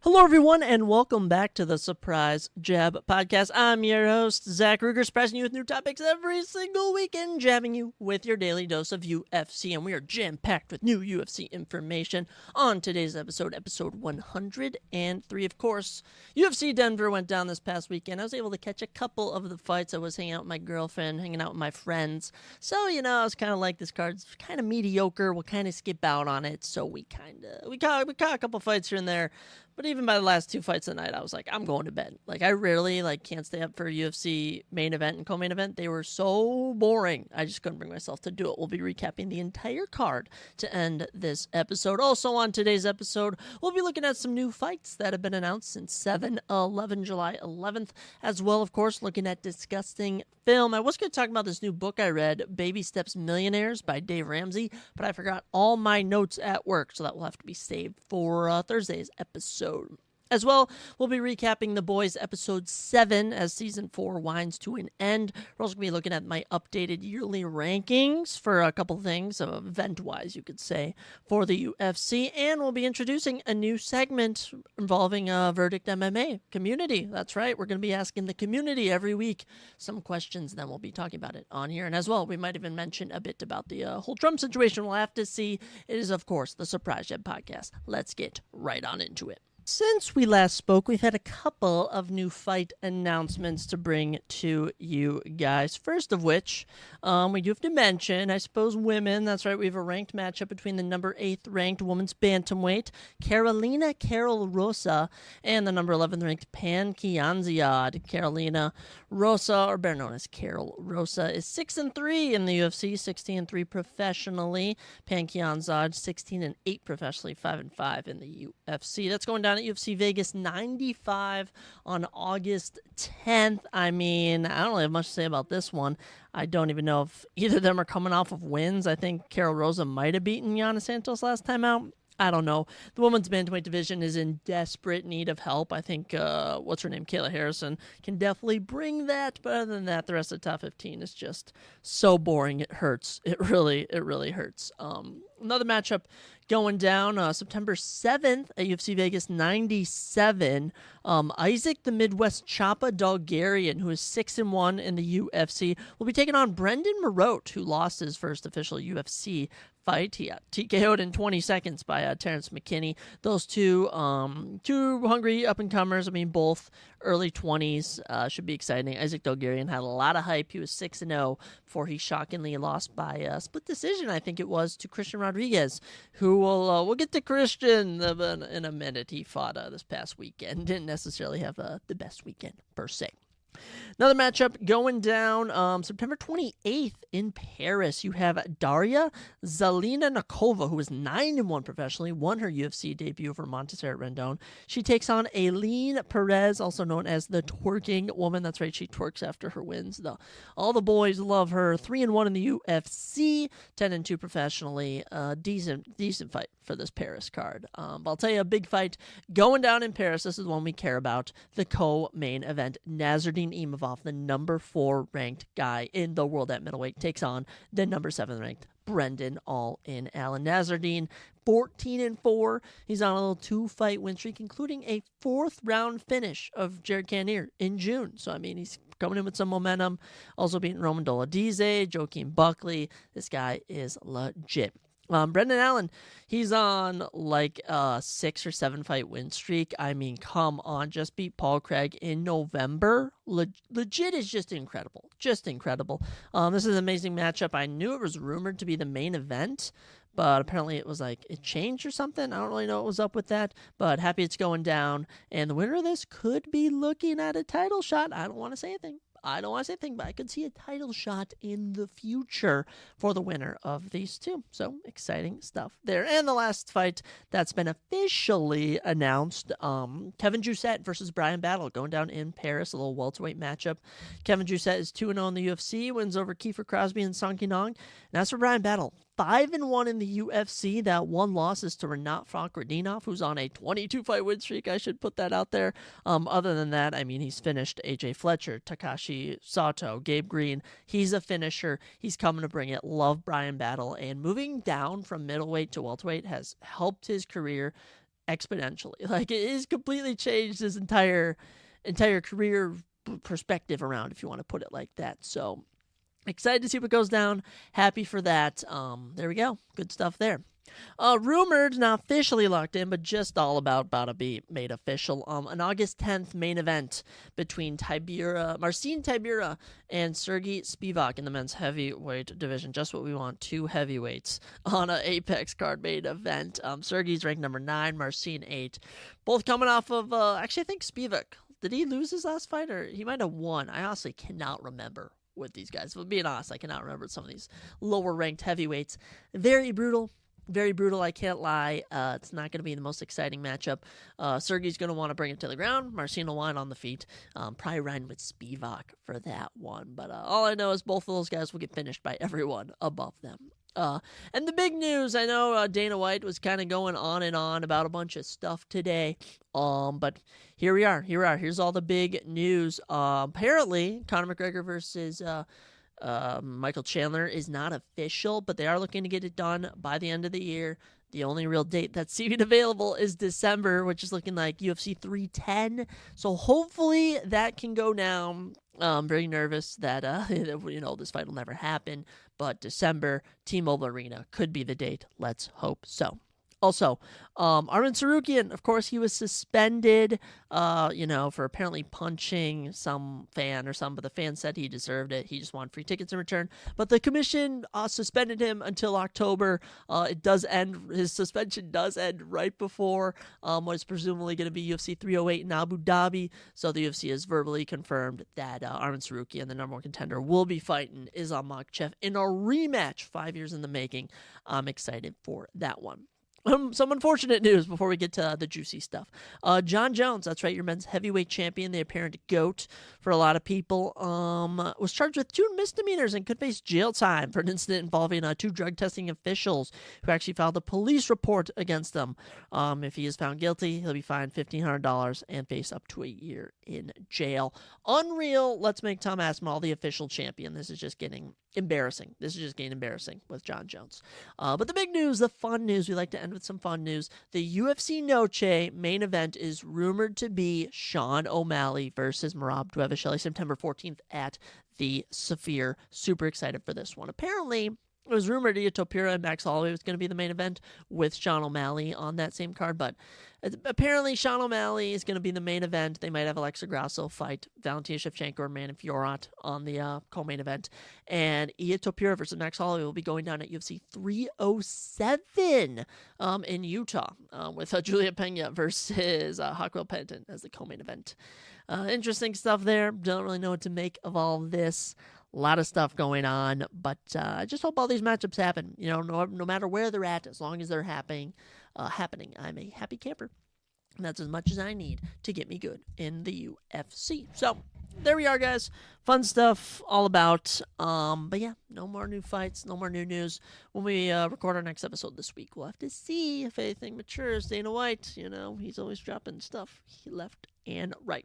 Hello, everyone, and welcome back to the Surprise Jab Podcast. I'm your host, Zach Ruger, surprising you with new topics every single weekend, jabbing you with your daily dose of UFC, and we are jam-packed with new UFC information on today's episode 103. Of course, UFC Denver went down this past weekend. I was able to catch a couple of the fights. I was hanging out with my girlfriend, hanging out with my friends, so, I was kind of like, this card's kind of mediocre. We'll kind of skip out on it, so we caught a couple fights here and there. But even by the last two fights of the night, I was like, I'm going to bed. I rarely can't stay up for a UFC main event and co-main event. They were so boring. I just couldn't bring myself to do it. We'll be recapping the entire card to end this episode. Also on today's episode, we'll be looking at some new fights that have been announced since 7/11, July 11th, as well, of course, looking at Discussing Film. I was going to talk about this new book I read, Baby Steps Millionaires by Dave Ramsey, but I forgot all my notes at work, so that will have to be saved for Thursday's episode. As well, we'll be recapping The Boys episode 7 as season 4 winds to an end. We're also going to be looking at my updated yearly rankings for a couple things, event-wise, you could say, for the UFC. And we'll be introducing a new segment involving Verdict MMA community. That's right, we're going to be asking the community every week some questions, then we'll be talking about it on here. And as well, we might even mention a bit about the whole Trump situation. We'll have to see. It is, of course, the Surprise Jab Podcast. Let's get right on into it. Since we last spoke, we've had a couple of new fight announcements to bring to you guys. First of which, we do have to mention, I suppose, women. That's right, we have a ranked matchup between the number 8th ranked women's bantamweight, Carolina Carol Rosa, and the number 11th ranked Pan Kianzad. Carolina Rosa, or better known as Carol Rosa, is 6-3 in the UFC, 16-3 professionally. Pan Kianzad, 16-8 professionally, 5-5 in the UFC. That's going down at UFC Vegas 95 on August 10th. I mean, I don't really have much to say about this one. I don't even know if either of them are coming off of wins. I think Carol Rosa might have beaten Yana Santos last time out. I don't know. The women's bantamweight division is in desperate need of help. I think, Kayla Harrison can definitely bring that. But other than that, the rest of the top 15 is just so boring. It hurts. It really hurts. Another matchup going down September 7th at UFC Vegas 97. Isaac the Midwest Choppa Bulgarian, who is 6-1 in the UFC, will be taking on Brendan Marotte, who lost his first official UFC fight. He got TKO'd in 20 seconds by Terrence McKinney. Those two hungry up-and-comers, I mean, both early 20s, should be exciting. Isaac Bulgarian had a lot of hype. He was 6-0 before he shockingly lost by a split decision, I think it was, to Christian Rodriguez, who we'll get to Christian in a minute. He fought this past weekend. Didn't necessarily have the best weekend, per se. Another matchup going down September 28th in Paris. You have Daria Zalina-Nakova, who is 9-1 professionally, won her UFC debut over Montserrat Rendon. She takes on Aileen Perez, also known as the twerking woman. That's right, she twerks after her wins. All the boys love her. 3-1 in the UFC, 10-2 professionally. Decent fight for this Paris card. But I'll tell you, a big fight going down in Paris. This is one we care about. The co-main event. Nasruddin Imavov, the number 4 ranked guy in the world at middleweight, takes on the number 7 ranked Brendan All-In Allen. Nasruddin, 14-4. He's on a little 2-fight win streak, including a 4th round finish of Jared Cannonier in June. So, I mean, he's coming in with some momentum. Also beating Roman Doladize, Joaquin Buckley. This guy is legit. Brendan Allen, he's on a 6 or 7 fight win streak. I mean, come on, just beat Paul Craig in November. Legit is just incredible. Just incredible. This is an amazing matchup. I knew it was rumored to be the main event, but apparently it was it changed or something. I don't really know what was up with that, but happy it's going down. And the winner of this could be looking at a title shot. I don't want to say anything. But I could see a title shot in the future for the winner of these two. So, exciting stuff there. And the last fight that's been officially announced, Kevin Jousset versus Brian Battle, going down in Paris, a little welterweight matchup. Kevin Jousset is 2-0 in the UFC, wins over Kiefer Crosby and Song Kinong. And as for Brian Battle, 5-1 in the UFC. That one loss is to Renat Fakhretdinov, who's on a 22-fight win streak. I should put that out there. Other than that, I mean, he's finished AJ Fletcher, Takashi Sato, Gabe Green. He's a finisher. He's coming to bring it. Love Brian Battle. And moving down from middleweight to welterweight has helped his career exponentially. Like, it has completely changed his entire career perspective around, if you want to put it like that. So excited to see what goes down. Happy for that. There we go. Good stuff there. Rumored, not officially locked in, but just all about to be made official. An August 10th main event between Marcin Tybura and Sergey Spivak in the men's heavyweight division. Just what we want, 2 heavyweights on an Apex card main event. Sergey's ranked number 9, Marcin 8. Both coming off of, actually I think Spivak, did he lose his last fight, or he might have won? I honestly cannot remember with these guys. But being honest, I cannot remember some of these lower ranked heavyweights. Very brutal. Very brutal, I can't lie. It's not going to be the most exciting matchup. Sergey's going to want to bring it to the ground. Marcin will want on the feet. Probably riding with Spivak for that one. But all I know is both of those guys will get finished by everyone above them. And the big news, I know Dana White was kind of going on and on about a bunch of stuff today. But here we are. Here's all the big news. Apparently, Conor McGregor versus Michael Chandler is not official, but they are looking to get it done by the end of the year. The only real date that's even available is December, which is looking like UFC 310. So hopefully that can go down. I'm very nervous that this fight will never happen, but December, T-Mobile Arena could be the date. Let's hope so. Also, Arman Tsarukyan, of course, he was suspended, for apparently punching some fan or something, but the fan said he deserved it. He just wanted free tickets in return. But the commission suspended him until October. His suspension does end right before what is presumably going to be UFC 308 in Abu Dhabi. So the UFC has verbally confirmed that Arman Tsarukyan, the number 1 contender, will be fighting Islam Makhachev in a rematch 5 years in the making. I'm excited for that one. Some unfortunate news before we get to the juicy stuff. John Jones, that's right, your men's heavyweight champion, the apparent GOAT for a lot of people, was charged with 2 misdemeanors and could face jail time for an incident involving 2 drug testing officials who actually filed a police report against them. If he is found guilty, he'll be fined $1,500 and face up to a year in jail. Unreal. Let's make Tom Aspinall the official champion. This is just getting embarrassing. With John Jones. But the big news, the fun news, we like to end with some fun news. The UFC Noche main event is rumored to be Sean O'Malley versus Merab Dvalishvili, September 14th at the Sphere. Super excited for this one. Apparently, it was rumored Ilia Topuria and Max Holloway was going to be the main event with Sean O'Malley on that same card, but apparently Sean O'Malley is going to be the main event. They might have Alexa Grasso fight Valentina Shevchenko or Manon Fiorot on the co-main event, and Ilia Topuria versus Max Holloway will be going down at UFC 307 in Utah with Julia Pena versus Hawkwell Penton as the co-main event. Interesting stuff there. Don't really know what to make of all this. A lot of stuff going on, but I just hope all these matchups happen. No matter where they're at, as long as they're happening, I'm a happy camper. And that's as much as I need to get me good in the UFC. So there we are, guys. Fun stuff all about. But yeah, no more new fights, no more new news. When we record our next episode this week, we'll have to see if anything matures. Dana White, he's always dropping stuff left and right.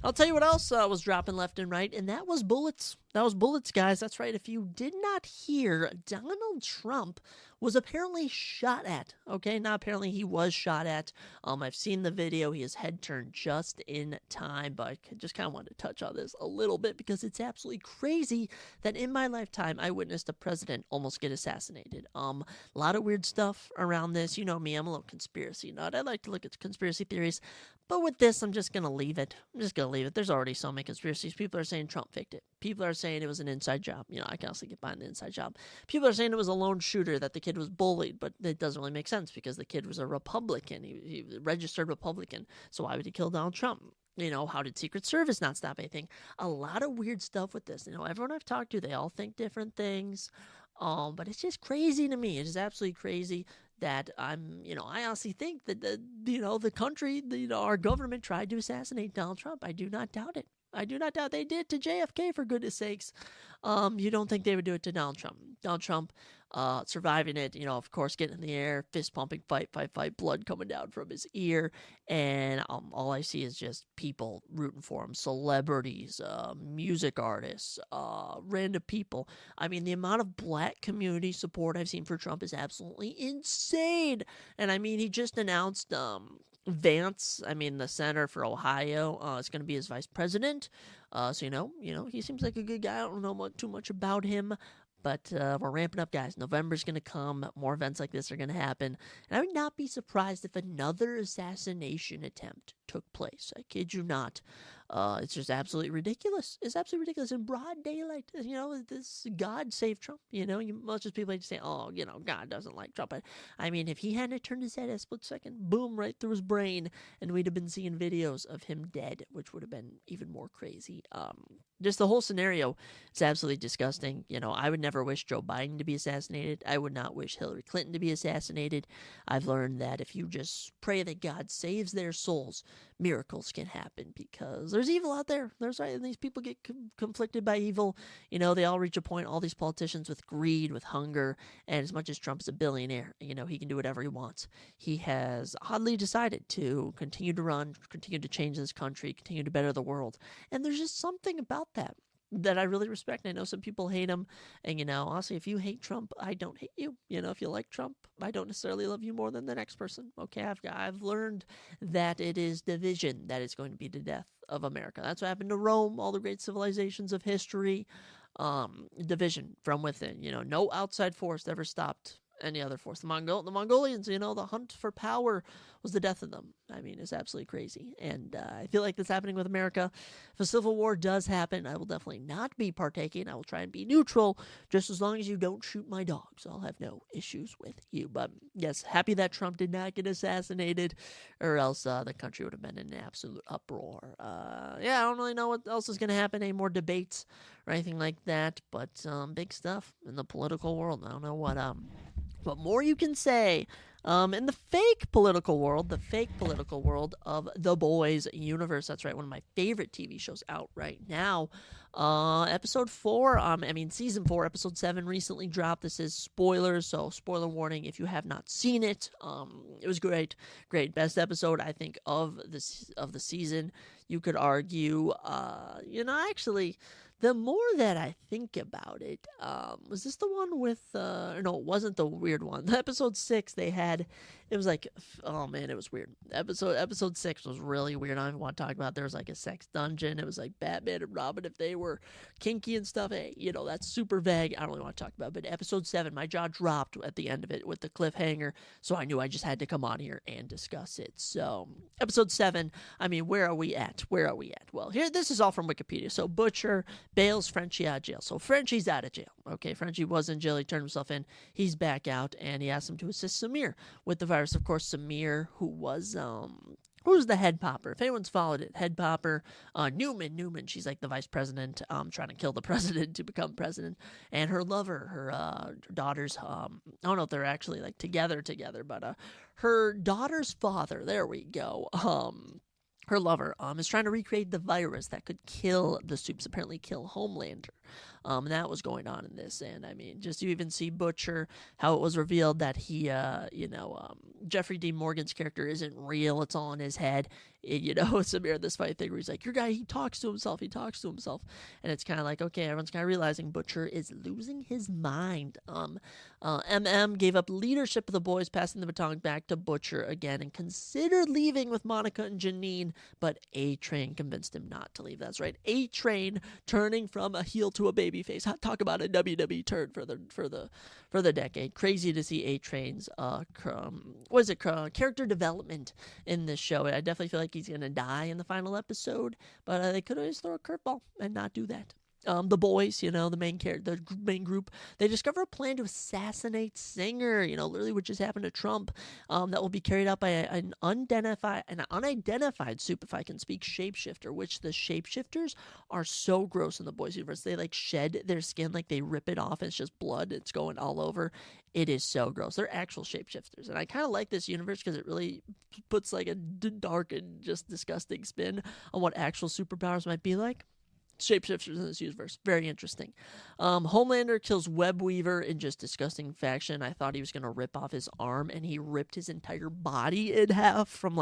I'll tell you what else was dropping left and right, and that was bullets. That was bullets, guys. That's right. If you did not hear, Donald Trump was apparently shot at. Okay, not apparently, he was shot at. I've seen the video. His head turned just in time, but I just kind of wanted to touch on this a little bit because it's absolutely crazy that in my lifetime I witnessed a president almost get assassinated. A lot of weird stuff around this. You know me, I'm a little conspiracy nut. I like to look at conspiracy theories. But with this, I'm just going to leave it. There's already so many conspiracies. People are saying Trump faked it. People are saying it was an inside job. I can also get behind the inside job. People are saying it was a lone shooter, that the kid was bullied, but it doesn't really make sense because the kid was a Republican. He was a registered Republican. So why would he kill Donald Trump? How did Secret Service not stop anything? A lot of weird stuff with this. Everyone I've talked to, they all think different things. But it's just crazy to me. It is absolutely crazy that I honestly think that the country, our government tried to assassinate Donald Trump. I do not doubt it. I do not doubt they did to JFK, for goodness sakes. You don't think they would do it to Donald Trump. Donald Trump, surviving it, of course, getting in the air, fist pumping, fight, blood coming down from his ear. And all I see is just people rooting for him, celebrities, music artists, random people. I mean, the amount of black community support I've seen for Trump is absolutely insane. And I mean, he just announced Vance, the senator for Ohio, is going to be his vice president. So he seems like a good guy. I don't know too much about him, but we're ramping up, guys. November's going to come. More events like this are going to happen. And I would not be surprised if another assassination attempt took place. I kid you not. It's just absolutely ridiculous. It's absolutely ridiculous in broad daylight. This God save Trump. Most of people like to say, oh, God doesn't like Trump. But, if he hadn't turned his head a split second, boom, right through his brain, and we'd have been seeing videos of him dead, which would have been even more crazy. Just the whole scenario is absolutely disgusting. I would never wish Joe Biden to be assassinated. I would not wish Hillary Clinton to be assassinated. I've learned that if you just pray that God saves their souls, miracles can happen, because there's evil out there. And these people get conflicted by evil. They all reach a point, all these politicians, with greed, with hunger, and as much as Trump's a billionaire, he can do whatever he wants. He has oddly decided to continue to run, continue to change this country, continue to better the world. And there's just something about that I really respect. And I know some people hate him. And, honestly, if you hate Trump, I don't hate you. If you like Trump, I don't necessarily love you more than the next person. Okay, I've learned that it is division that is going to be the death of America. That's what happened to Rome, all the great civilizations of history. Division from within. No outside force ever stopped any other force. The Mongolians, the hunt for power was the death of them. It's absolutely crazy. And I feel like that's happening with America. If a civil war does happen, I will definitely not be partaking. I will try and be neutral, just as long as you don't shoot my dogs. I'll have no issues with you. But yes, happy that Trump did not get assassinated, or else the country would have been in an absolute uproar. I don't really know what else is going to happen, any more debates or anything like that, but big stuff in the political world. I don't know what more you can say. In the fake political world of The Boys universe. That's right, one of my favorite TV shows out right now. Episode 4, season 4, episode 7 recently dropped. This is spoilers, so spoiler warning if you have not seen it. It was great. Best episode, I think, of the season. You could argue, actually, the more that I think about it, was this the one with, no, it wasn't the weird one. The episode 6 they had, it was like, oh man, it was weird. Episode 6 was really weird. I don't even want to talk about it. There was like a sex dungeon. It was like Batman and Robin, if they were kinky and stuff. Hey, that's super vague. I don't really want to talk about it. But episode 7, my jaw dropped at the end of it with the cliffhanger, so I knew I just had to come on here and discuss it. So, episode 7, where are we at? Well, here, this is all from Wikipedia. So, Butcher bails Frenchie out of jail. So Frenchie's out of jail. Okay, Frenchie was in jail. He turned himself in. He's back out, and he asked him to assist Samir with the virus. Of course, Samir, who's the head popper? If anyone's followed it, head popper, Newman. She's like the vice president, trying to kill the president to become president. And her lover, her daughters, I don't know if they're actually like together, but her daughter's father, there we go, her lover is trying to recreate the virus that could kill the Supes, apparently kill Homelander. And that was going on in this. And just you even see Butcher, how it was revealed that he, Jeffrey Dean Morgan's character isn't real. It's all in his head. Samir, this fight thing where he's like, your guy, he talks to himself. And it's kind of like, okay, everyone's kind of realizing Butcher is losing his mind. MM gave up leadership of the boys, passing the baton back to Butcher again, and considered leaving with Monica and Janine, but A-Train convinced him not to leave. That's right, A-Train turning from a heel to a babyface. Talk about a WWE turn for the decade. Crazy to see A-Train's character development in this show. I definitely feel like he's gonna die in the final episode, but they could always throw a curveball and not do that. the boys, the main group, they discover a plan to assassinate Singer, literally what just happened to Trump, that will be carried out by an unidentified soup, if I can speak, shapeshifter, which the shapeshifters are so gross in the boys universe. They like shed their skin, like they rip it off, and it's just blood. It's going all over. It is so gross. They're actual shapeshifters, and I kind of like this universe because it really puts like a dark and just disgusting spin on what actual superpowers might be like. Shapeshifters in this universe. Very interesting. Homelander kills Webweaver in just disgusting fashion. I thought he was going to rip off his arm, and he ripped his entire body in half from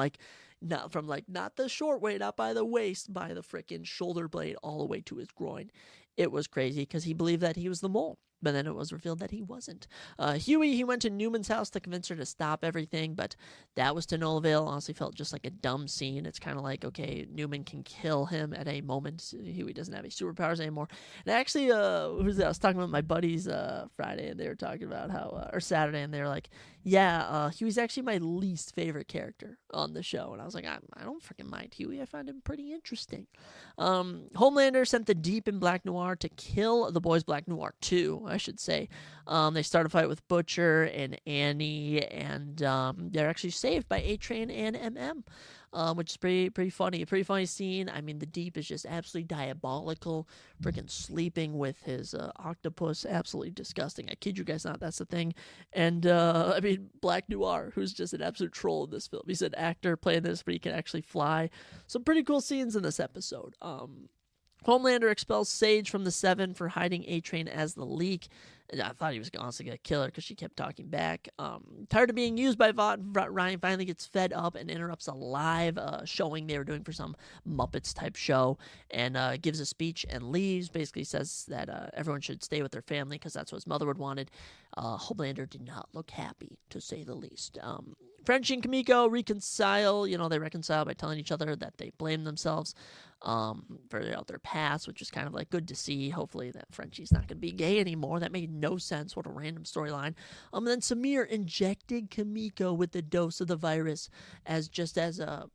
not the short way, not by the waist, by the freaking shoulder blade all the way to his groin. It was crazy because he believed that he was the mole. But then it was revealed that he wasn't. Huey, he went to Newman's house to convince her to stop everything, but that was to no avail. Honestly, felt just like a dumb scene. It's kind of like, okay, Newman can kill him at a moment. Huey doesn't have any superpowers anymore. And actually, I was talking with my buddies Friday, and they were talking about how, or Saturday, and they were like, yeah, Huey's actually my least favorite character on the show. And I was like, I don't freaking mind Huey. I find him pretty interesting. Homelander sent the Deep in Black Noir to kill the boys. Black Noir 2, I should say. They start a fight with Butcher and Annie, and they're actually saved by A-Train and MM, which is pretty funny. A pretty funny scene. I mean, the Deep is just absolutely diabolical, freaking sleeping with his octopus. Absolutely disgusting. I kid you guys not, that's the thing. And, I mean, Black Noir, who's just an absolute troll in this film. He's an actor playing this, but he can actually fly. Some pretty cool scenes in this episode. Homelander expels Sage from the Seven for hiding A-Train as the leak. I thought he was honestly going to kill her because she kept talking back. Tired of being used by Vought, Ryan finally gets fed up and interrupts a live showing they were doing for some Muppets type show, and gives a speech and leaves. Basically says that everyone should stay with their family because that's what his mother would wanted. Homelander did not look happy, to say the least. Frenchie and Kimiko reconcile. They reconcile by telling each other that they blame themselves for their past, which is kind of like good to see. Hopefully that Frenchie's not going to be gay anymore. That made no sense. What a random storyline. And then Samir injected Kimiko with the dose of the virus as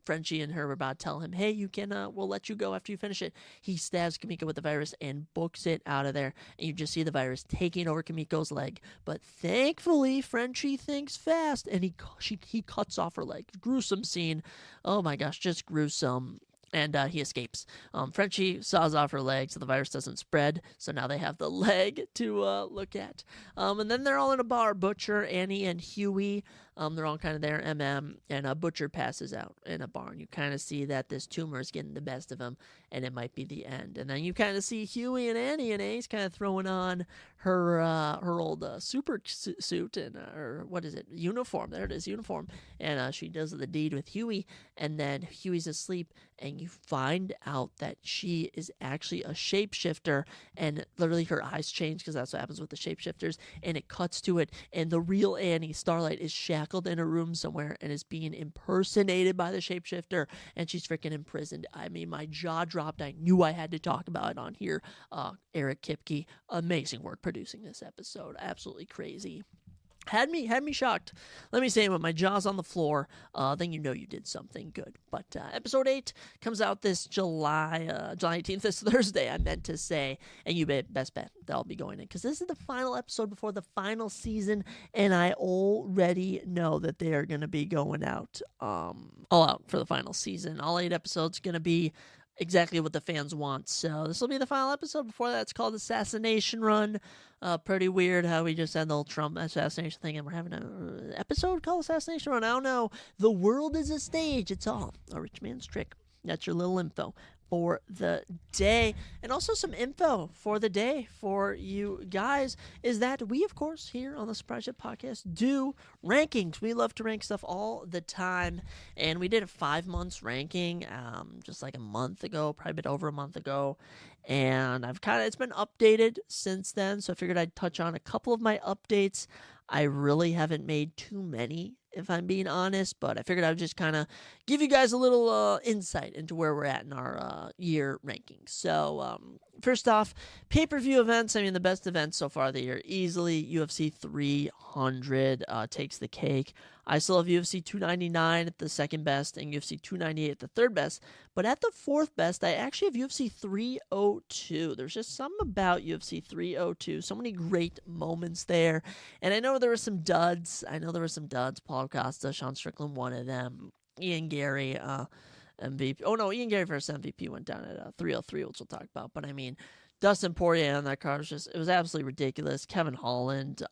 Frenchie and her were about to tell him, hey, you can, we'll let you go after you finish it. He stabs Kimiko with the virus and books it out of there. And you just see the virus taking over Kimiko's leg. But thankfully, Frenchie thinks fast, and he cuts off her leg. Gruesome scene. Oh my gosh, just gruesome. And he escapes. Frenchie saws off her leg so the virus doesn't spread. So now they have the leg to look at. And then they're all in a bar. Butcher, Annie, and Huey. They're all kind of there. And Butcher passes out in a barn. You kind of see that this tumor is getting the best of him, and it might be the end. And then you kind of see Huey and Annie, and Annie's kind of throwing on her old super suit and or what is it? Uniform. There it is, uniform. And she does the deed with Huey, and then Huey's asleep, and you find out that she is actually a shapeshifter, and literally her eyes change because that's what happens with the shapeshifters, and it cuts to it, and the real Annie, Starlight, is shackled in a room somewhere and is being impersonated by the shapeshifter, and she's freaking imprisoned. I mean, my jaw dropped. I knew I had to talk about it on here. Eric Kipke, amazing work producing this episode. Absolutely crazy. Had me shocked. Let me say, when my jaw's on the floor, then you know you did something good. But episode 8 comes out this July 18th, this Thursday, I meant to say. And you best bet that I'll be going in, because this is the final episode before the final season, and I already know that they are going to be going out all out for the final season. All 8 episodes going to be exactly what the fans want. So this will be the final episode. Before that, it's called Assassination Run. Pretty weird how we just had the whole Trump assassination thing, and we're having an episode called Assassination Run. I don't know. The world is a stage. It's all a rich man's trick. That's your little info for the day. And also some info for the day for you guys is that we, of course, here on the Surprise Ship Podcast do rankings. We love to rank stuff all the time, and we did a 5 months ranking just like a month ago, probably a bit over a month ago, and it's been updated since then, so I figured I'd touch on a couple of my updates. I really haven't made too many, if I'm being honest, but I figured I would just kind of give you guys a little insight into where we're at in our year rankings. So First off, pay-per-view events. I mean, the best events so far of the year, easily UFC 300 takes the cake. I still have UFC 299 at the second best and UFC 298 at the third best. But at the fourth best, I actually have UFC 302. There's just something about UFC 302. So many great moments there. And I know there were some duds. Paul Costa, Sean Strickland, one of them. Ian Gary, MVP. Oh, no, Ian Gary versus MVP went down at 303, which we'll talk about. But, I mean, Dustin Poirier on that card it was absolutely ridiculous. Kevin Holland,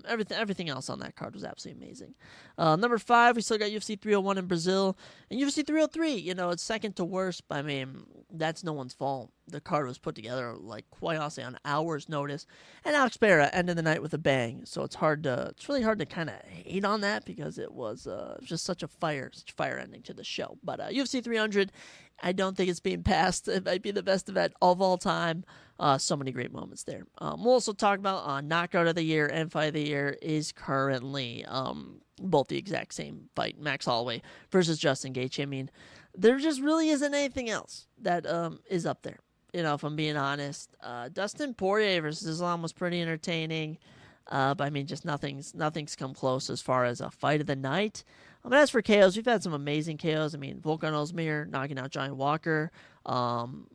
everything else on that card was absolutely amazing. Number 5, we still got UFC 301 in Brazil. And UFC 303, it's second to worst, but I mean, that's no one's fault. The card was put together, quite honestly, on hours' notice. And Alex Pereira ended the night with a bang. So it's really hard to kind of hate on that because it was just such a fire ending to the show. But UFC 300, I don't think it's being passed. It might be the best event of all time. So many great moments there. We'll also talk about Knockout of the Year and Fight of the Year is currently both the exact same fight. Max Holloway versus Justin Gaethje. I mean, there just really isn't anything else that is up there. If I'm being honest. Dustin Poirier versus Islam was pretty entertaining. But I mean, just nothing's come close as far as a fight of the night. As for KOs, we've had some amazing KOs. I mean, Volkan Ozdemir knocking out Johnny Walker.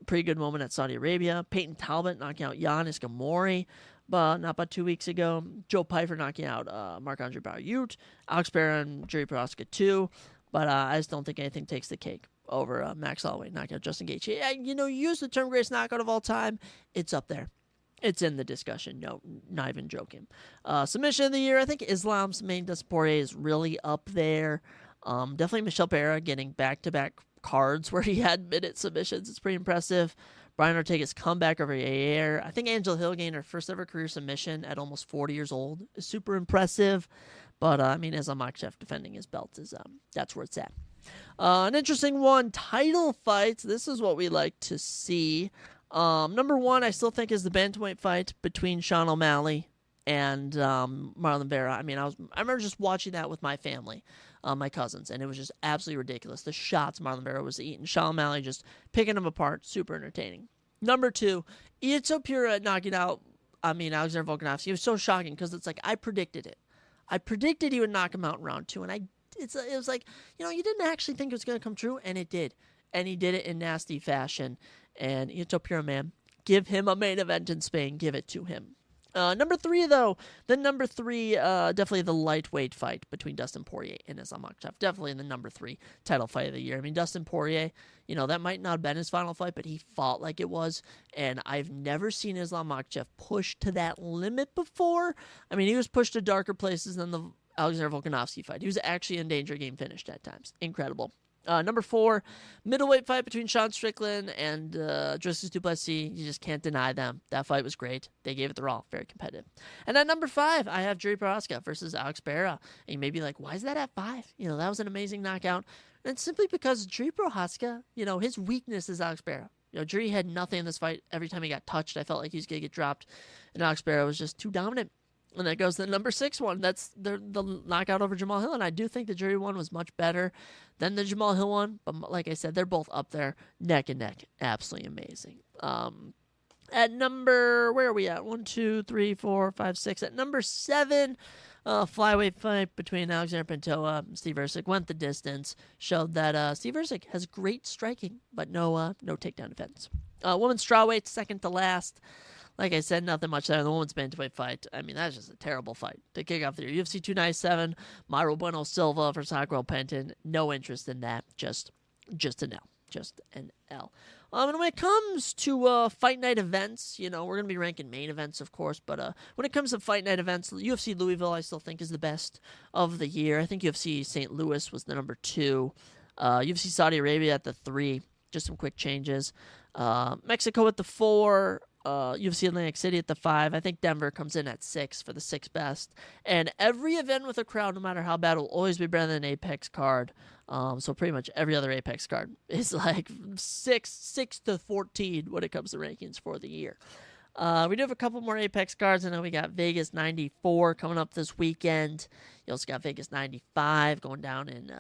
Pretty good moment at Saudi Arabia. Peyton Talbot knocking out Giannis Gamori, not about 2 weeks ago. Joe Pyfer knocking out Marc-Andre Barriault. Alex Pereira and Jerry Prochazka too. But I just don't think anything takes the cake over Max Holloway knocking out Justin Gaethje. You use the term greatest knockout of all time. It's up there. It's in the discussion. No, not even joking. Submission of the year, I think Islam's main Dustin Poirier is really up there. Definitely Michel Pereira getting back-to-back cards where he had minute submissions. It's pretty impressive. Brian Ortega's comeback over Yair. I think Angela Hill gained her first ever career submission at almost 40 years old. Is super impressive. But, Islam Makhachev defending his belt that's where it's at. An interesting one, title fights. This is what we like to see. Number 1, I still think is the bantamweight fight between Sean O'Malley and Marlon Vera. I remember just watching that with my family, my cousins, and it was just absolutely ridiculous. The shots Marlon Vera was eating, Sean O'Malley just picking them apart, super entertaining. Number 2, Ito Pura knocking out, Alexander Volkanovski. It was so shocking because it's I predicted it. I predicted he would knock him out in round 2, and it was you didn't actually think it was going to come true, and it did. And he did it in nasty fashion. And Ito Pura, man, give him a main event in Spain. Give it to him. Number 3, though. Definitely the lightweight fight between Dustin Poirier and Islam Makhachev. Definitely in the number 3 title fight of the year. Dustin Poirier, that might not have been his final fight, but he fought like it was. And I've never seen Islam Makhachev push to that limit before. He was pushed to darker places than the Alexander Volkanovski fight. He was actually in danger game finished at times. Incredible. Number 4, middleweight fight between Sean Strickland and Dricus du Plessis. You just can't deny them. That fight was great. They gave it their all. Very competitive. And at number 5, I have Jerry Prochazka versus Alex Pereira. And you may be like, why is that at 5? That was an amazing knockout. And it's simply because Jerry Prochazka, his weakness is Alex Pereira. Jerry had nothing in this fight. Every time he got touched, I felt like he was going to get dropped. And Alex Pereira was just too dominant. And that goes to the number 6 one. That's the knockout over Jamal Hill. And I do think the Jerry one was much better than the Jamal Hill one. But like I said, they're both up there, neck and neck. Absolutely amazing. At number, where are we at? 1, 2, 3, 4, 5, 6. At number 7, flyweight fight between Alexander Pantoja and Steve Erceg went the distance. Showed that Steve Erceg has great striking, but no takedown defense. Women's strawweight, second to last. Like I said, nothing much there in the women's bantamweight fight. That's just a terrible fight to kick off the year. UFC 297, Mayra Bueno Silva versus Raquel Pennington. No interest in that. Just an L. Just an L. And when it comes to fight night events, we're going to be ranking main events, of course. But when it comes to fight night events, UFC Louisville, I still think is the best of the year. I think UFC St. Louis was the number 2. UFC Saudi Arabia at the 3. Just some quick changes. Mexico at the 4. UFC Atlantic City at the 5. I think Denver comes in at 6 for the 6th best. And every event with a crowd, no matter how bad, will always be better than an Apex card. So pretty much every other Apex card is 6 to 14 when it comes to rankings for the year. We do have a couple more Apex cards. I know we got Vegas 94 coming up this weekend. You also got Vegas 95 going down in,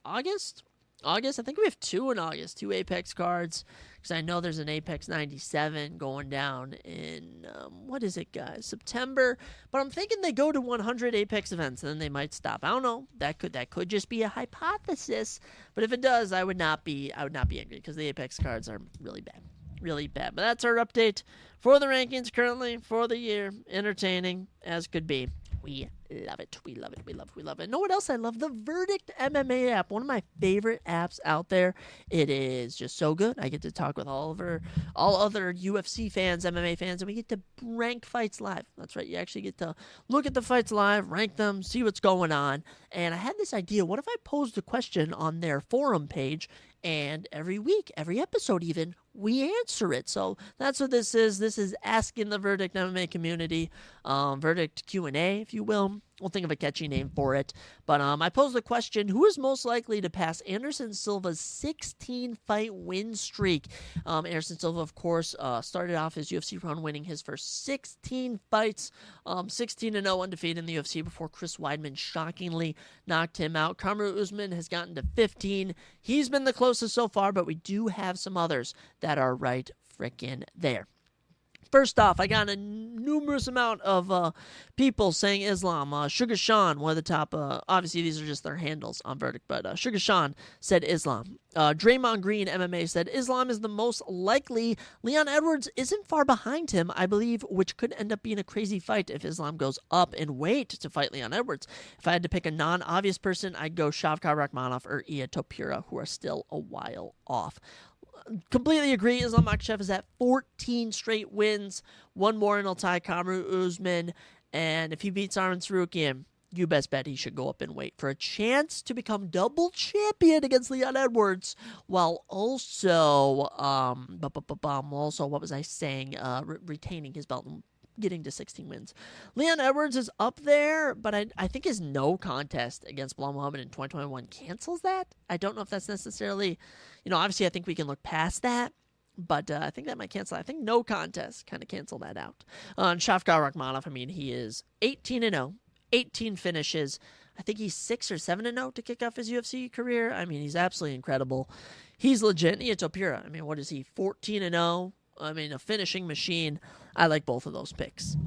August? August. I think we have 2 in August, 2 Apex cards, because I know there's an Apex 97 going down in, what is it, guys? September. But I'm thinking they go to 100 Apex events, and then they might stop. I don't know. That could just be a hypothesis. But if it does, I would not be angry, because the Apex cards are really bad. Really bad. But that's our update for the rankings currently for the year. Entertaining as could be. We love it. We love it. We love it. We love it. Know what else I love? The Verdict MMA app. One of my favorite apps out there. It is just so good. I get to talk with all other UFC fans, MMA fans, and we get to rank fights live. That's right. You actually get to look at the fights live, rank them, see what's going on. And I had this idea. What if I posed a question on their forum page, and every week, every episode even, we answer it? So that's what this is. This is asking the Verdict MMA community, Verdict Q&A, if you will. We'll think of a catchy name for it. But I posed the question, who is most likely to pass Anderson Silva's 16-fight win streak? Anderson Silva, of course, started off his UFC run winning his first 16 fights, 16-0 undefeated in the UFC before Chris Weidman shockingly knocked him out. Kamaru Usman has gotten to 15. He's been the closest so far, but we do have some others that are right frickin' there. First off, I got a numerous amount of people saying Islam. Sugar Sean, one of the top, obviously these are just their handles on Verdict, but Sugar Sean said Islam. Draymond Green MMA said Islam is the most likely. Leon Edwards isn't far behind him, I believe, which could end up being a crazy fight if Islam goes up in weight to fight Leon Edwards. If I had to pick a non-obvious person, I'd go Shavkat Rakhmonov or Ia Topura, who are still a while off. Completely agree. Islam Makhachev is at 14 straight wins. One more and he'll tie Kamaru Usman. And if he beats Arman Tsarukyan, you best bet he should go up in weight for a chance to become double champion against Leon Edwards, while also, what was I saying? Retaining his belt and getting to 16 wins. Leon Edwards is up there, but I think his no contest against Bilal Muhammad in 2021 cancels that. I don't know if that's necessarily, obviously I think we can look past that, but I think that might cancel. I think no contest kind of cancel that out. And Shavkat Rakhmonov, he is 18-0, 18 finishes. I think he's 6 or 7-0 to kick off his UFC career. He's absolutely incredible. He's legit. Ia Topura, what is he, 14-0? A finishing machine. I like both of those picks.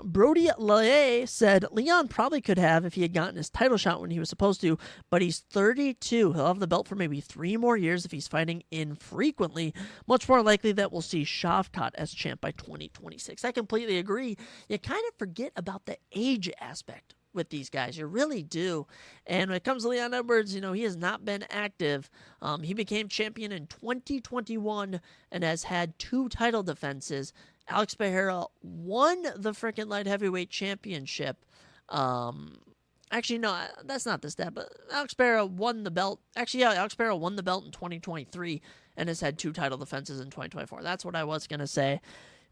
Brody Lae said Leon probably could have if he had gotten his title shot when he was supposed to, but he's 32. He'll have the belt for maybe 3 more years if he's fighting infrequently. Much more likely that we'll see Shavkat as champ by 2026. I completely agree. You kind of forget about the age aspect with these guys. You really do. And when it comes to Leon Edwards, he has not been active. He became champion in 2021 and has had 2 title defenses. Alex Pereira won the freaking light heavyweight championship. Actually, no, that's not the stat, but Alex Pereira won the belt. Actually, yeah, Alex Pereira won the belt in 2023 and has had 2 title defenses in 2024. That's what I was going to say.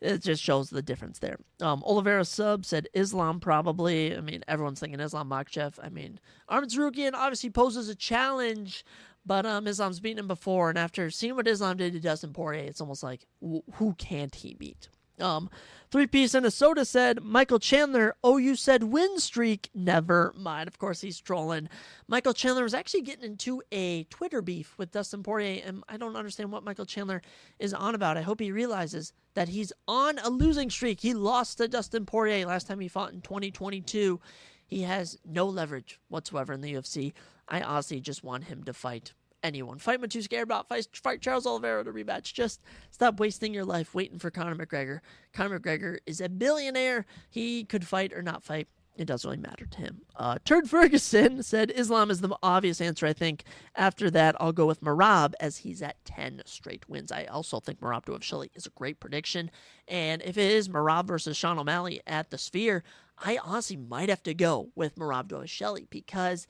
It just shows the difference there. Oliveira Sub said Islam probably. Everyone's thinking Islam Makhachev. Arman Tsarukyan obviously poses a challenge, but Islam's beaten him before, and after seeing what Islam did to Dustin Poirier, it's almost like, who can't he beat? 3-piece and a soda said Michael Chandler, you said win streak. Never mind. Of course, he's trolling. Michael Chandler was actually getting into a Twitter beef with Dustin Poirier, and I don't understand what Michael Chandler is on about. I hope he realizes that he's on a losing streak. He lost to Dustin Poirier last time he fought in 2022. He has no leverage whatsoever in the UFC. I honestly just want him to fight anyone. Fight what you're scared about. Fight Charles Oliveira to rematch. Just stop wasting your life waiting for Conor McGregor. Conor McGregor is a billionaire. He could fight or not fight. It doesn't really matter to him. Turd Ferguson said Islam is the obvious answer, I think. After that, I'll go with Merab as he's at 10 straight wins. I also think Merab Dvalishvili is a great prediction. And if it is Merab versus Sean O'Malley at the Sphere, I honestly might have to go with Merab Dvalishvili because,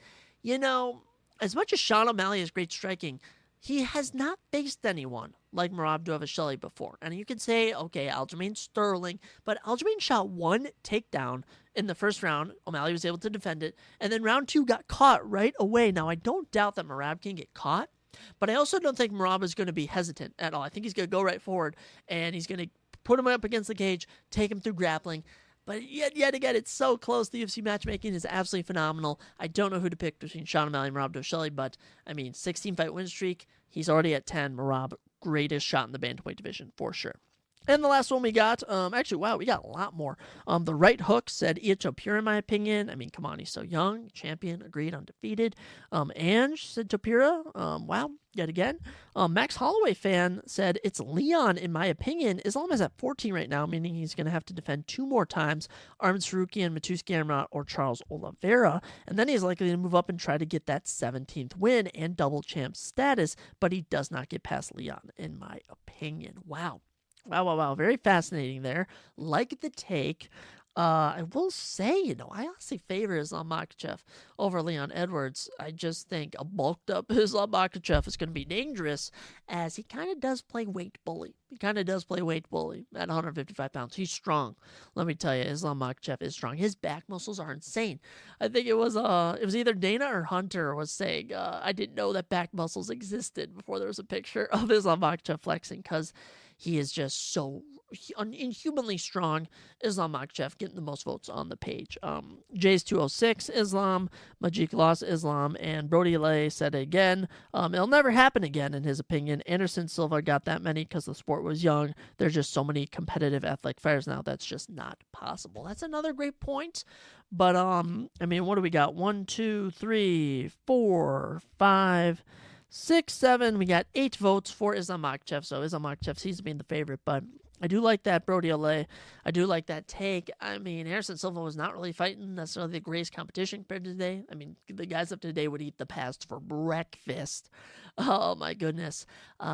as much as Sean O'Malley is great striking, he has not faced anyone like Merab Dvalishvili before. And you can say, okay, Aljamain Sterling, but Aljamain shot 1 takedown in the first round. O'Malley was able to defend it. And then round 2 got caught right away. Now, I don't doubt that Merab can get caught, but I also don't think Merab is going to be hesitant at all. I think he's going to go right forward, and he's going to put him up against the cage, take him through grappling. But yet again, it's so close. The UFC matchmaking is absolutely phenomenal. I don't know who to pick between Sean O'Malley and Merab Dvalishvili, but, 16-fight win streak. He's already at 10. Merab, greatest shot in the bantamweight division, for sure. And the last one we got, we got a lot more. The right hook said Ito Pure, in my opinion. Come on, he's so young. Champion, agreed, undefeated. Ange said Topira. Wow, yet again. Max Holloway fan said it's Leon, in my opinion. Islam is at 14 right now, meaning he's going to have to defend 2 more times. Armin Sarukian, Matus Gamrot, or Charles Oliveira. And then he's likely to move up and try to get that 17th win and double champ status, but he does not get past Leon, in my opinion. Wow. Wow. Very fascinating there. Like the take. I will say, I honestly favor Islam Makhachev over Leon Edwards. I just think a bulked up Islam Makhachev is going to be dangerous, as he kind of does play weight bully. At 155 pounds. He's strong. Let me tell you, Islam Makhachev is strong. His back muscles are insane. I think it was either Dana or Hunter was saying, I didn't know that back muscles existed before there was a picture of Islam Makhachev flexing, because he is just so inhumanly strong. Islam Makhachev getting the most votes on the page. Jay's 206, Islam. Majik lost, Islam. And Brody Lay said it again. It'll never happen again, in his opinion. Anderson Silva got that many because the sport was young. There's just so many competitive athletic fighters now. That's just not possible. That's another great point. But, what do we got? 1, 2, 3, 4, 5... 6, 7, we got 8 votes for Islam Makhachev, so Islam Makhachev seems to be the favorite, but I do like that Brody Olay. I do like that take. Anderson Silva was not really fighting necessarily the greatest competition compared to today. The guys up to today would eat the past for breakfast. Oh, my goodness.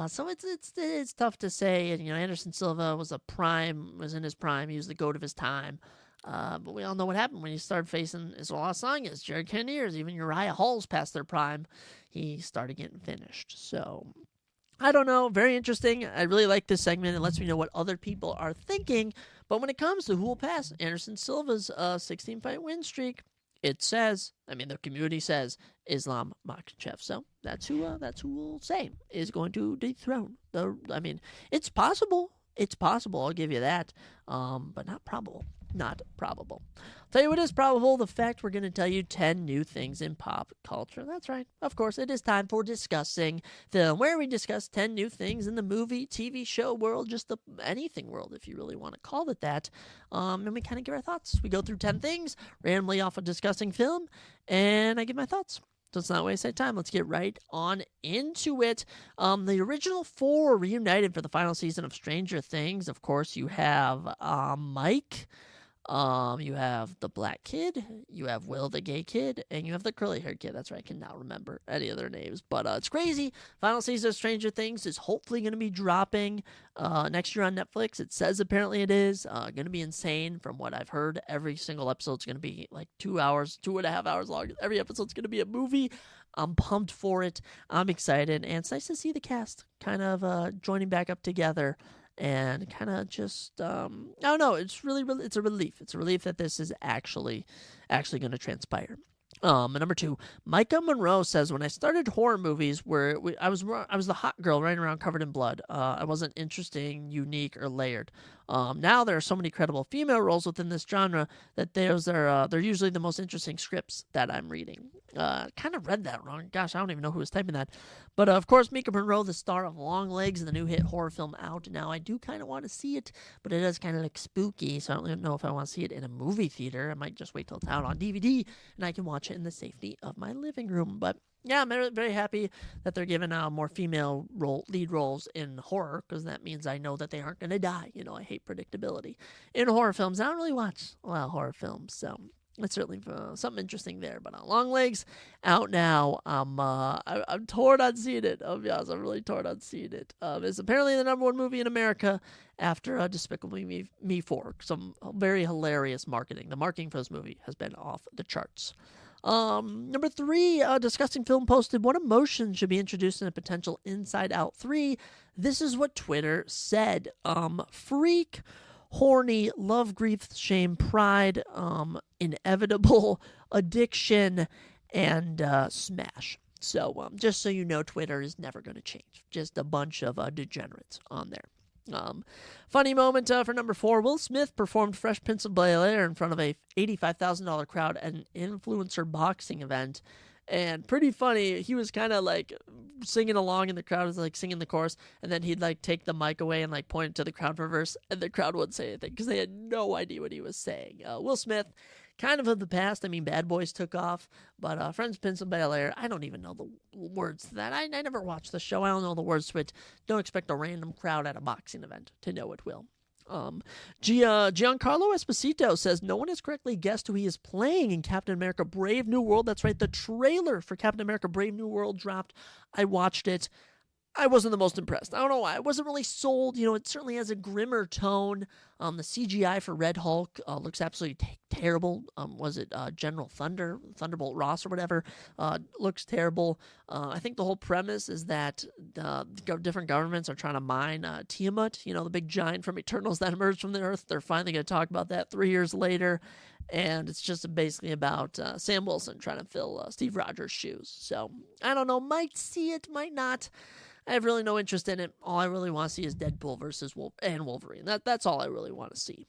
So it's tough to say, and, Anderson Silva was in his prime. He was the GOAT of his time. But we all know what happened when he started facing Israel Adesanya's, Jared Cannoniers, even Uriah Hall's past their prime. He started getting finished. So, I don't know. Very interesting. I really like this segment. It lets me know what other people are thinking. But when it comes to who will pass Anderson Silva's 16-fight win streak, it says, the community says, Islam Makhachev. So, that's who will say is going to dethrone it's possible. It's possible. I'll give you that. But not probable. Not probable. Tell you what is probable, the fact we're going to tell you 10 new things in pop culture. That's right. Of course, it is time for Discussing Film, where we discuss 10 new things in the movie, TV show world, just the anything world, if you really want to call it that. And we kind of give our thoughts. We go through 10 things, randomly off of Discussing Film, and I give my thoughts. So let's not waste any time. Let's get right on into it. The original 4 reunited for the final season of Stranger Things. Of course, you have Mike. You have the black kid, you have Will the gay kid, and you have the curly-haired kid. That's right, I cannot remember any of their names, but it's crazy. Final season of Stranger Things is hopefully going to be dropping next year on Netflix. It says apparently it is going to be insane from what I've heard. Every single episode's going to be like 2 hours, 2.5 hours long. Every episode's going to be a movie. I'm pumped for it. I'm excited, and it's nice to see the cast kind of joining back up together. And kind of just, I don't know, it's it's a relief. It's a relief that this is actually going to transpire. Number 2, Micah Monroe says, when I started horror movies where I was the hot girl running around covered in blood. I wasn't interesting, unique, or layered. Now there are so many credible female roles within this genre that they're usually the most interesting scripts that I'm reading. Kind of read that wrong. Gosh, I don't even know who was typing that. But of course, Micah Monroe, the star of Long Legs, the new hit horror film out now. I do kind of want to see it, but it does kind of look spooky, so I don't even know if I want to see it in a movie theater. I might just wait till it's out on DVD and I can watch it in the safety of my living room. But yeah, I'm very, very happy that they're giving more female lead roles in horror, because that means I know that they aren't going to die. I hate predictability in horror films. I don't really watch a lot of horror films, so it's certainly something interesting there. But Long Legs out now. I'm torn on seeing it. I'll be honest, I'm really torn on seeing it. It's apparently the number 1 movie in America after Despicable Me 4. Some very hilarious marketing. The marketing for this movie has been off the charts. Number 3, Discussing Film posted, what emotions should be introduced in a potential Inside Out 3? This is what Twitter said. Freak, horny, love, grief, shame, pride, inevitable, addiction, and smash. So just so you know, Twitter is never going to change. Just a bunch of degenerates on there. Funny moment for number 4. Will Smith performed Fresh Prince of Bel-Air in front of a $85,000 crowd at an influencer boxing event. And pretty funny, he was kind of like singing along, and the crowd was like singing the chorus, and then he'd like take the mic away and like point it to the crowd for verse, and the crowd wouldn't say anything because they had no idea what he was saying. Will Smith, kind of the past. I mean, Bad Boys took off, but Fresh Prince of Bel-Air, I don't even know the words to that. I never watched the show. I don't know the words to it. Don't expect a random crowd at a boxing event to know it, Will. Giancarlo Esposito says no one has correctly guessed who he is playing in Captain America Brave New World. That's right, the trailer for Captain America Brave New World dropped. I watched it. I wasn't the most impressed. I don't know why. I wasn't really sold. You know, it certainly has a grimmer tone. The CGI for Red Hulk looks absolutely terrible. Was it General Thunderbolt Ross or whatever? Looks terrible. I think the whole premise is that different governments are trying to mine Tiamat, you know, the big giant from Eternals that emerged from the Earth. They're finally going to talk about that 3 years later. And it's just basically about Sam Wilson trying to fill Steve Rogers' shoes. So, I don't know. Might see it, might not. I have really no interest in it. All I really want to see is Deadpool versus Wolverine. That's all I really want to see.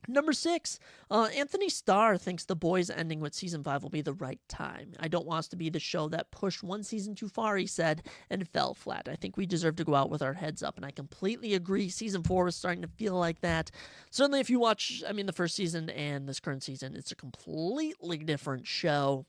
Number 6, Anthony Starr thinks The Boys ending with Season 5 will be the right time. I don't want us to be the show that pushed one season too far, he said, and fell flat. I think we deserve to go out with our heads up, and I completely agree. Season 4 was starting to feel like that. Certainly if you watch, the first season and this current season, it's a completely different show.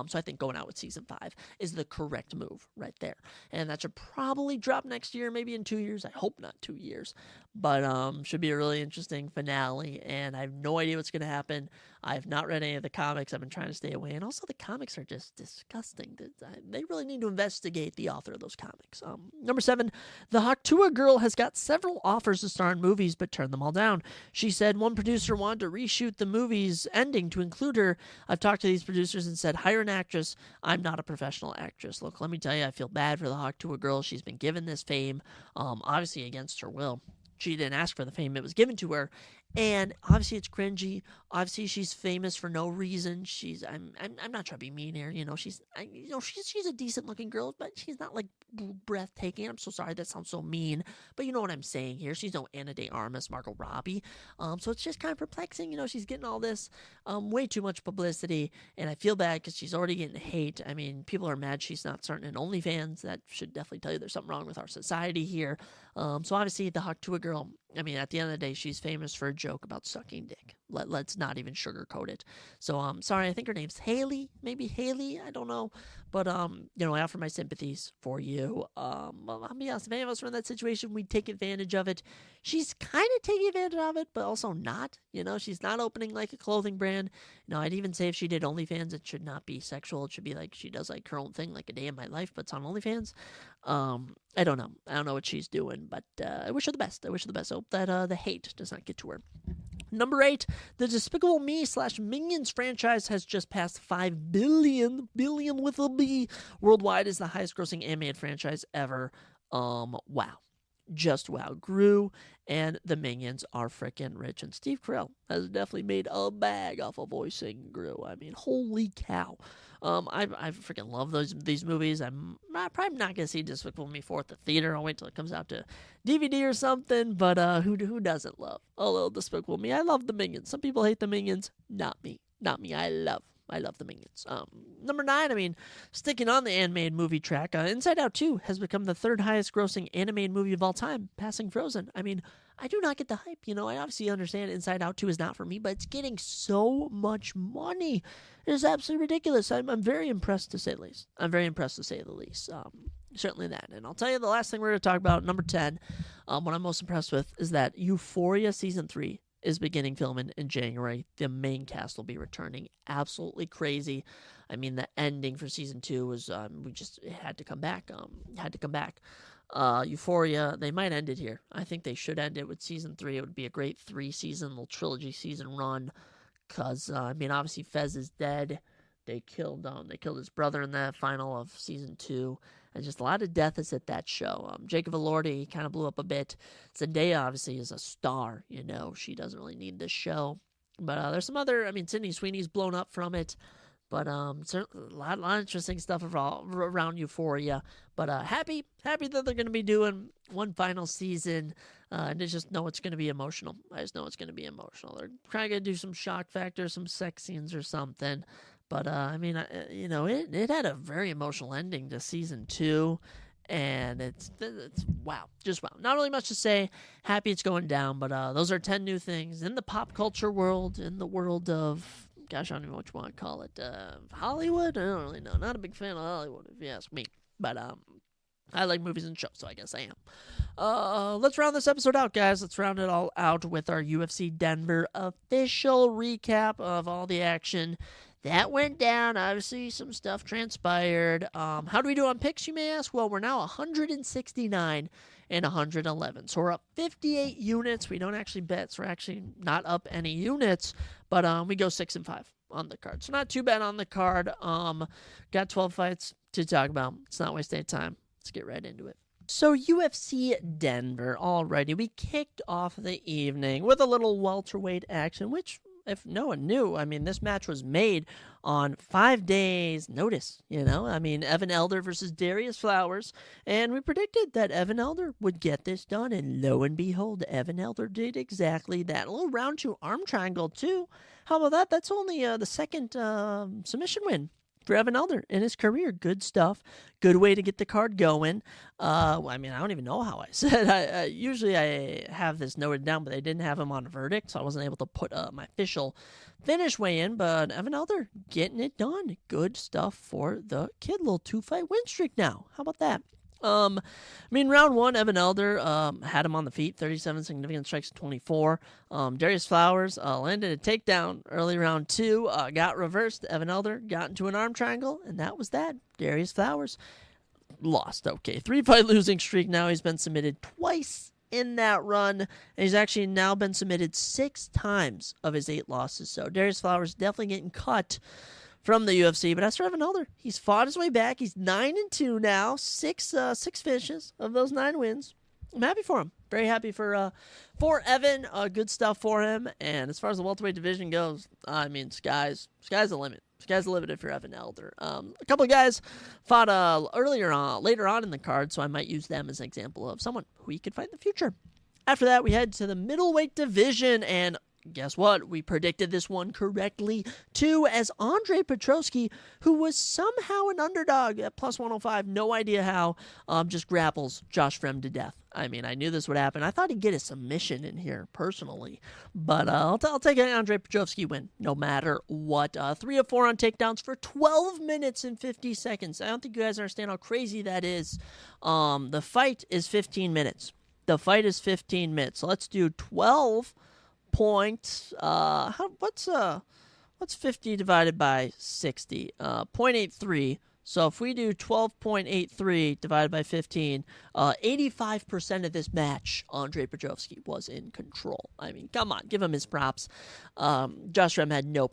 So I think going out with Season 5 is the correct move right there. And that should probably drop next year, maybe in 2 years. I hope not 2 years. But should be a really interesting finale, and I have no idea what's going to happen. I have not read any of the comics. I've been trying to stay away. And also the comics are just disgusting. They really need to investigate the author of those comics. Number 7, the Haktua girl has got several offers to star in movies, but turned them all down. She said one producer wanted to reshoot the movie's ending to include her. I've talked to these producers and said, hire an actress. I'm not a professional actress. Look, let me tell you, I feel bad for the Haktua girl. She's been given this fame, obviously against her will. She didn't ask for the fame. It was given to her. And obviously it's cringy. Obviously she's famous for no reason. I'm not trying to be mean here. She's a decent looking girl, but she's not like breathtaking. I'm so sorry. That sounds so mean, but you know what I'm saying here. She's no Ana de Armas, Margot Robbie. So it's just kind of perplexing. She's getting all this, way too much publicity, and I feel bad because she's already getting hate. I mean, people are mad she's not starting an OnlyFans. That should definitely tell you there's something wrong with our society here. So obviously the Haktua girl, at the end of the day, she's famous for a joke about sucking dick. Let's not even sugarcoat it. So, sorry, I think her name's Haley. Maybe Haley, I don't know. But, I offer my sympathies for you. I'll be honest, if any of us were in that situation, we'd take advantage of it. She's kind of taking advantage of it, but also not. She's not opening like a clothing brand. I'd even say if she did OnlyFans, it should not be sexual. It should be like she does like her own thing, like a day in my life, but it's on OnlyFans. I don't know. I don't know what she's doing, but I wish her the best. I hope that the hate does not get to her. Number 8, the Despicable Me / Minions franchise has just passed 5 billion with a B worldwide as the highest grossing animated franchise ever. Wow. Just wow. Gru and the Minions are freaking rich, and Steve Carell has definitely made a bag off of voicing Gru. Holy cow. I freaking love these movies. I'm probably not gonna see Despicable Me 4 at the theater. I'll wait till it comes out to DVD or something. But who doesn't love a little Despicable Me? I love the Minions. Some people hate the Minions. Not me. I love the Minions. Number 9, sticking on the animated movie track, Inside Out 2 has become the 3rd highest grossing animated movie of all time, passing Frozen. I do not get the hype. I obviously understand Inside Out 2 is not for me, but it's getting so much money. It is absolutely ridiculous. I'm very impressed, to say the least. Certainly that. And I'll tell you the last thing we're going to talk about, number 10, what I'm most impressed with is that Euphoria Season 3 is beginning filming in January. The main cast will be returning. Absolutely crazy. The ending for Season 2 was, it had to come back. Euphoria, they might end it here. I think they should end it with Season 3. It would be a great 3-season, little trilogy season run. Because, obviously Fez is dead. They killed his brother in the final of Season 2. And just a lot of death is at that show. Jacob Elordi kind of blew up a bit. Zendaya obviously is a star, She doesn't really need this show. But there's some other, Sydney Sweeney's blown up from it. But certainly a lot of interesting stuff around Euphoria. But happy that they're going to be doing one final season. And I just know it's going to be emotional. I just know it's going to be emotional. They're trying to do some shock factor, some sex scenes or something. But I mean, it had a very emotional ending to season 2. And it's wow, just wow. Not really much to say. Happy it's going down, but those are 10 new things in the pop culture world, in the world of, gosh, I don't even know what you want to call it. Hollywood? I don't really know. Not a big fan of Hollywood, if you ask me. But I like movies and shows, so I guess I am. Let's round this episode out, guys. Let's round it all out with our UFC Denver official recap of all the action that went down. Obviously, some stuff transpired. How do we do on picks, you may ask? Well, we're now 169 and 111. So we're up 58 units. We don't actually bet, so we're actually not up any units. But we go 6-5 on the card. So not too bad on the card. Got 12 fights to talk about. It's not wasting time. Let's get right into it. So UFC Denver, alrighty. We kicked off the evening with a little welterweight action, which, if no one knew, I mean, this match was made on 5 days' notice, I mean, Evan Elder versus Darius Flowers, and we predicted that Evan Elder would get this done, and lo and behold, Evan Elder did exactly that. A little round 2 arm triangle, too. How about that? That's only the second submission win for Evan Elder in his career. Good stuff. Good way to get the card going. I mean, I don't even know how I said. Usually I have this noted down, but they didn't have him on a verdict, so I wasn't able to put my official finish way in. But Evan Elder getting it done. Good stuff for the kid. Little 2-fight win streak now. How about that? I mean, round 1, Evan Elder had him on the feet, 37 significant strikes, 24. Darius Flowers landed a takedown early round 2, got reversed. Evan Elder got into an arm triangle, and that was that. Darius Flowers lost. Okay, 3-fight losing streak now. He's been submitted twice in that run, and he's actually now been submitted 6 times of his 8 losses. So Darius Flowers definitely getting cut from the UFC, but as for Evan Elder, he's fought his way back. He's 9-2 now, 6 finishes of those 9 wins. I'm happy for him. Very happy for Evan. Good stuff for him. And as far as the welterweight division goes, I mean, sky's the limit. Sky's the limit if you're Evan Elder. A couple of guys fought later on in the card, so I might use them as an example of someone who he could fight in the future. After that, we head to the middleweight division, and guess what? We predicted this one correctly, too, as Andre Petroski, who was somehow an underdog at plus 105, no idea how, just grapples Josh Fremd to death. I mean, I knew this would happen. I thought he'd get a submission in here, personally. But I'll take an Andre Petroski win, no matter what. 3 of 4 on takedowns for 12 minutes and 50 seconds. I don't think you guys understand how crazy that is. The fight is 15 minutes. So let's do 12 points. What's 50 divided by 60? 0.83. So if we do 12.83 divided by 15, 85% of this match, Andre Petroski was in control. I mean, come on, give him his props. Josh Fremd had no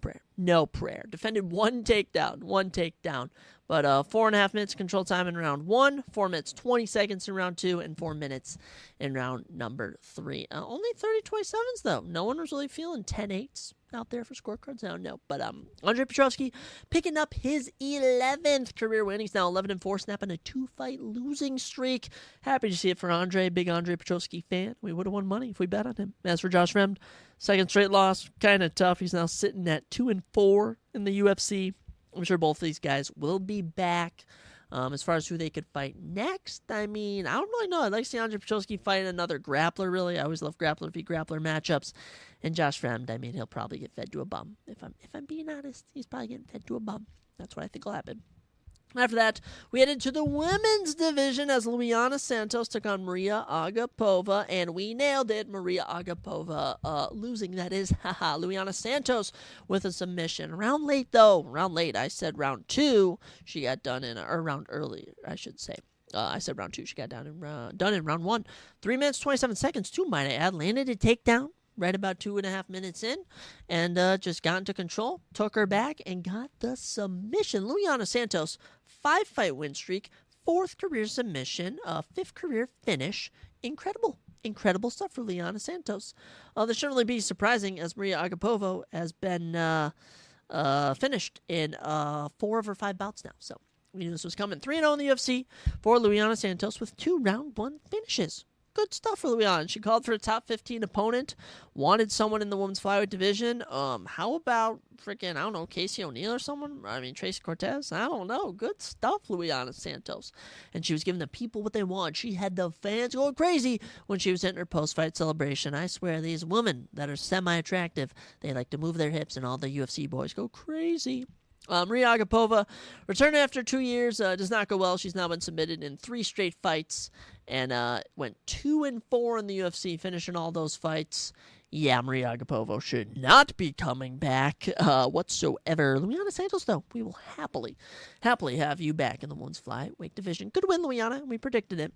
prayer. Defended one takedown. But 4.5 minutes control time in round 1, 4 minutes 20 seconds in round 2, and 4 minutes in round number 3. Only 30-27s though. No one was really feeling 10-8s out there for scorecards. I don't know. But Andre Petroski picking up his 11th career win. He's now 11-4, snapping a 2-fight losing streak. Happy to see it for Andre. Big Andre Petroski fan. We would have won money if we bet on him. As for Josh Fremd, second straight loss. Kind of tough. He's now sitting at 2-4 in the UFC. I'm sure both of these guys will be back. As far as who they could fight next, I mean, I don't really know. I'd like to see Andre Petroski fight another grappler, really. I always love grappler v. grappler matchups. And Josh Fremd, I mean, he'll probably get fed to a bum. If I'm being honest, he's probably getting fed to a bum. That's what I think will happen. After that, we headed to the women's division as Luiana Santos took on Maria Agapova, and we nailed it. Maria Agapova losing, that is. Luiana Santos with a submission. Round late, though. I said round 2. She got done in, or round early, I should say. I said round 2. She got done in round 1. 3 minutes, 27 seconds, too, might I add. Landed a takedown right about 2.5 minutes in, and just got into control, took her back, and got the submission. Luiana Santos, 5-fight win streak, 4th career submission, 5th career finish. Incredible stuff for Luiana Santos. This shouldn't really be surprising, as Maria Agapova has been finished in 4 of her 5 bouts now. So we knew this was coming. 3-0 in the UFC for Luana Santos with 2 round 1 finishes. Good stuff for Luana. She called for a top 15 opponent, wanted someone in the women's flyweight division. How about freaking, I don't know, Casey O'Neill or someone? I mean, Tracy Cortez? I don't know. Good stuff, Luana Santos. And she was giving the people what they want. She had the fans going crazy when she was hitting her post-fight celebration. I swear, these women that are semi-attractive, they like to move their hips, and all the UFC boys go crazy. Maria Agapova returned after 2 years. Does not go well. She's now been submitted in 3 straight fights and went 2-4 in the UFC, finishing all those fights. Yeah, Maria Agapova should not be coming back whatsoever. Luana Santos, though, we will happily have you back in the women's flyweight division. Good win, Luana. We predicted it.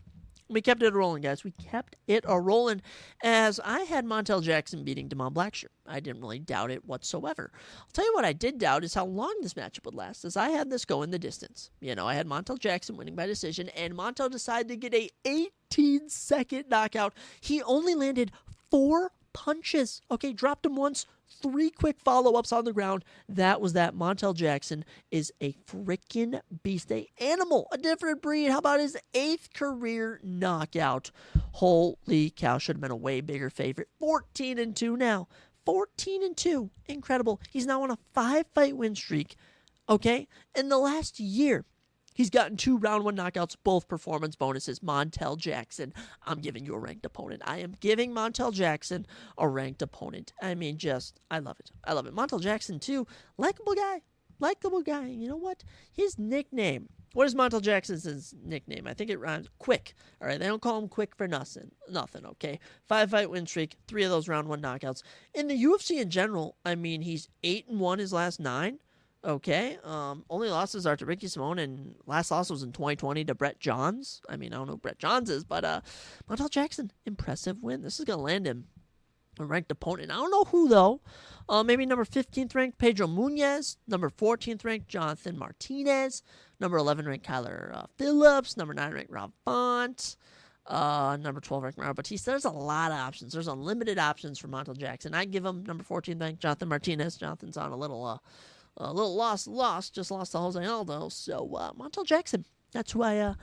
We kept it rolling, guys. We kept it rolling as I had Montel Jackson beating Damon Blackshear. I didn't really doubt it whatsoever. I'll tell you what I did doubt is how long this matchup would last, as I had this go in the distance. You know, I had Montel Jackson winning by decision, and Montel decided to get a 18-second knockout. He only landed 4 punches. Okay, dropped him once, 3 quick follow-ups on the ground. That was that. Montel Jackson is a freaking beast, a animal, a different breed. How about his 8th career knockout? Holy cow, should have been a way bigger favorite. 14-2 now. 14-2. Incredible. He's now on a 5-fight win streak. Okay, in the last year, he's gotten 2 round 1 knockouts, both performance bonuses. Montel Jackson, I'm giving you a ranked opponent. I am giving Montel Jackson a ranked opponent. I mean, I love it. I love it. Montel Jackson, too, likable guy. Likable guy. You know what? His nickname. What is Montel Jackson's nickname? I think it rhymes. Quick. All right, they don't call him Quick for nothing, okay? 5-fight win streak, 3 of those round 1 knockouts. In the UFC in general, I mean, he's 8-1 his last 9. Okay, only losses are to Ricky Simone, and last loss was in 2020 to Brett Johns. I mean, I don't know who Brett Johns is, but Montel Jackson, impressive win. This is going to land him a ranked opponent. I don't know who, though. Maybe number 15th ranked Pedro Munez, number 14th ranked Jonathan Martinez, number 11 ranked Kyler Phillips, number 9 ranked Rob Font, number 12 ranked Mario Batista. There's a lot of options. There's unlimited options for Montel Jackson. I give him number 14th ranked Jonathan Martinez. Jonathan's on a little lost, just lost to Jose Aldo. So Montel Jackson, that's who I'm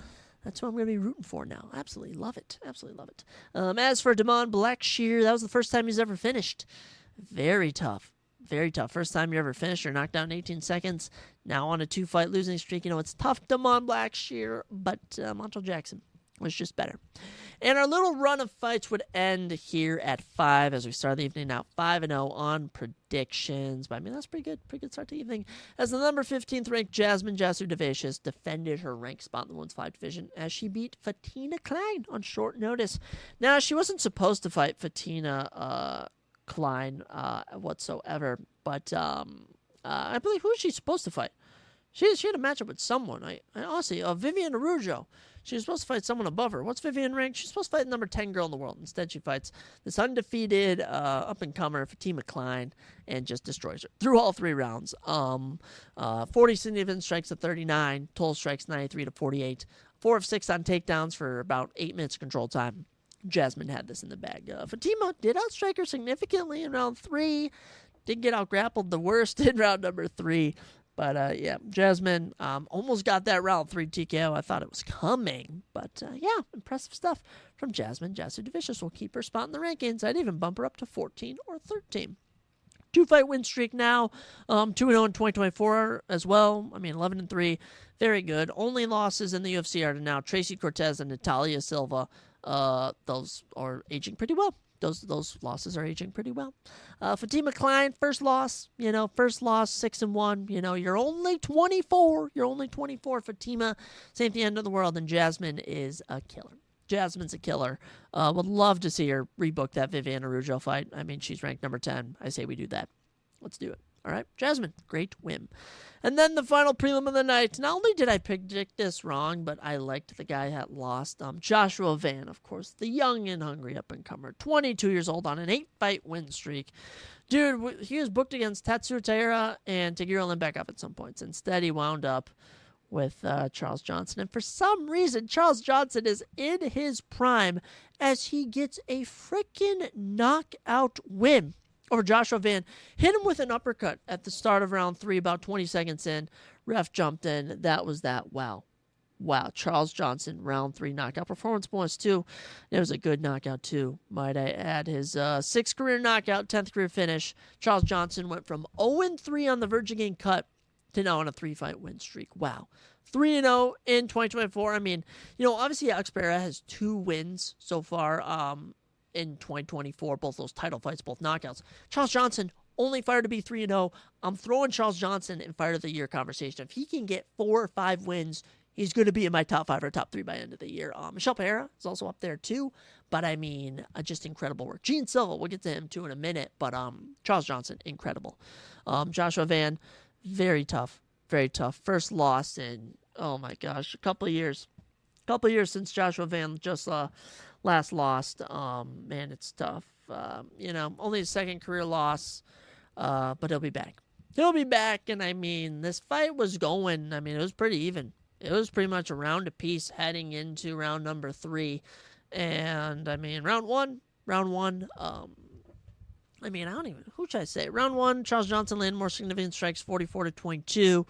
going to be rooting for now. Absolutely love it. Absolutely love it. As for Damon Blackshear, that was the first time he's ever finished. Very tough. Very tough. First time you ever finished or knocked out in 18 seconds. Now on a 2-fight losing streak. You know, it's tough, Damon Blackshear, but Montel Jackson was just better. And our little run of fights would end here at 5 as we start the evening out 5-0 on predictions. But I mean, that's pretty good. Pretty good start to the evening. As the number 15th ranked Jasmine Jasudavicius defended her ranked spot in the women's flyweight division as she beat Fatina Klein on short notice. Now, she wasn't supposed to fight Fatina Klein whatsoever, but I believe who is she supposed to fight? She had a matchup with someone. I honestly, Vivian Araujo. She was supposed to fight someone above her. What's Vivian ranked? She's supposed to fight the number 10 girl in the world. Instead, she fights this undefeated up-and-comer, Fatima Klein, and just destroys her through all 3 rounds. 40 significant strikes to 39, total strikes 93 to 48, 4 of 6 on takedowns for about 8 minutes of control time. Jasmine had this in the bag. Fatima did outstrike her significantly in round 3. Did get out-grappled the worst in round number 3. But, yeah, Jasmine almost got that round 3 TKO. I thought it was coming. But, yeah, impressive stuff from Jasmine Jasudavicius. Will keep her spot in the rankings. I'd even bump her up to 14 or 13. 2-fight win streak now. 2-0 in 2024 as well. I mean, 11-3. Very good. Only losses in the UFC are now Tracy Cortez and Natalia Silva. Those are aging pretty well. Those losses are aging pretty well. Fatima Klein, first loss, 6-1. You're only 24. You're only 24. Fatima, same at the end of the world, and Jasmine is a killer. Jasmine's a killer. Would love to see her rebook that Vivian Araujo fight. I mean, she's ranked number 10. I say we do that. Let's do it. All right, Jasmine, great win. And then the final prelim of the night. Not only did I predict this wrong, but I liked the guy that lost. Joshua Van, of course, the young and hungry up-and-comer. 22 years old on an 8-fight win streak. Dude, he was booked against Tatsuro Taira and Taguiro Limbekov at some points. Instead, he wound up with Charles Johnson. And for some reason, Charles Johnson is in his prime as he gets a freaking knockout win over Joshua Van. Hit him with an uppercut at the start of round 3, about 20 seconds in. Ref jumped in. That was that. Wow. Charles Johnson, round 3 knockout. Performance bonus, too. It was a good knockout, too. Might I add his 6th career knockout, 10th career finish. Charles Johnson went from 0-3 on the verge of getting cut to now on a 3-fight win streak. Wow. 3-0 in 2024. I mean, obviously Alex Pereira has 2 wins so far in 2024. Both those title fights, both knockouts. Charles Johnson, only fighter to be 3-0. I'm throwing Charles Johnson in fighter of the year conversation. If he can get 4 or 5 wins, he's going to be in my top 5 or top 3 by the end of the year. Michel Pereira is also up there too, but I mean, just incredible work. Gene Silva, we'll get to him too in a minute, but Charles Johnson, incredible. Joshua Van, very tough. First loss in, oh my gosh, a couple of years since Joshua Van just last lost. Man, it's tough. Only his 2nd career loss, but he'll be back. And I mean, this fight was going, it was pretty even. It was pretty much a round apiece heading into round number 3. And, round one, who should I say? Round 1, Charles Johnson landed more significant strikes, 44-22.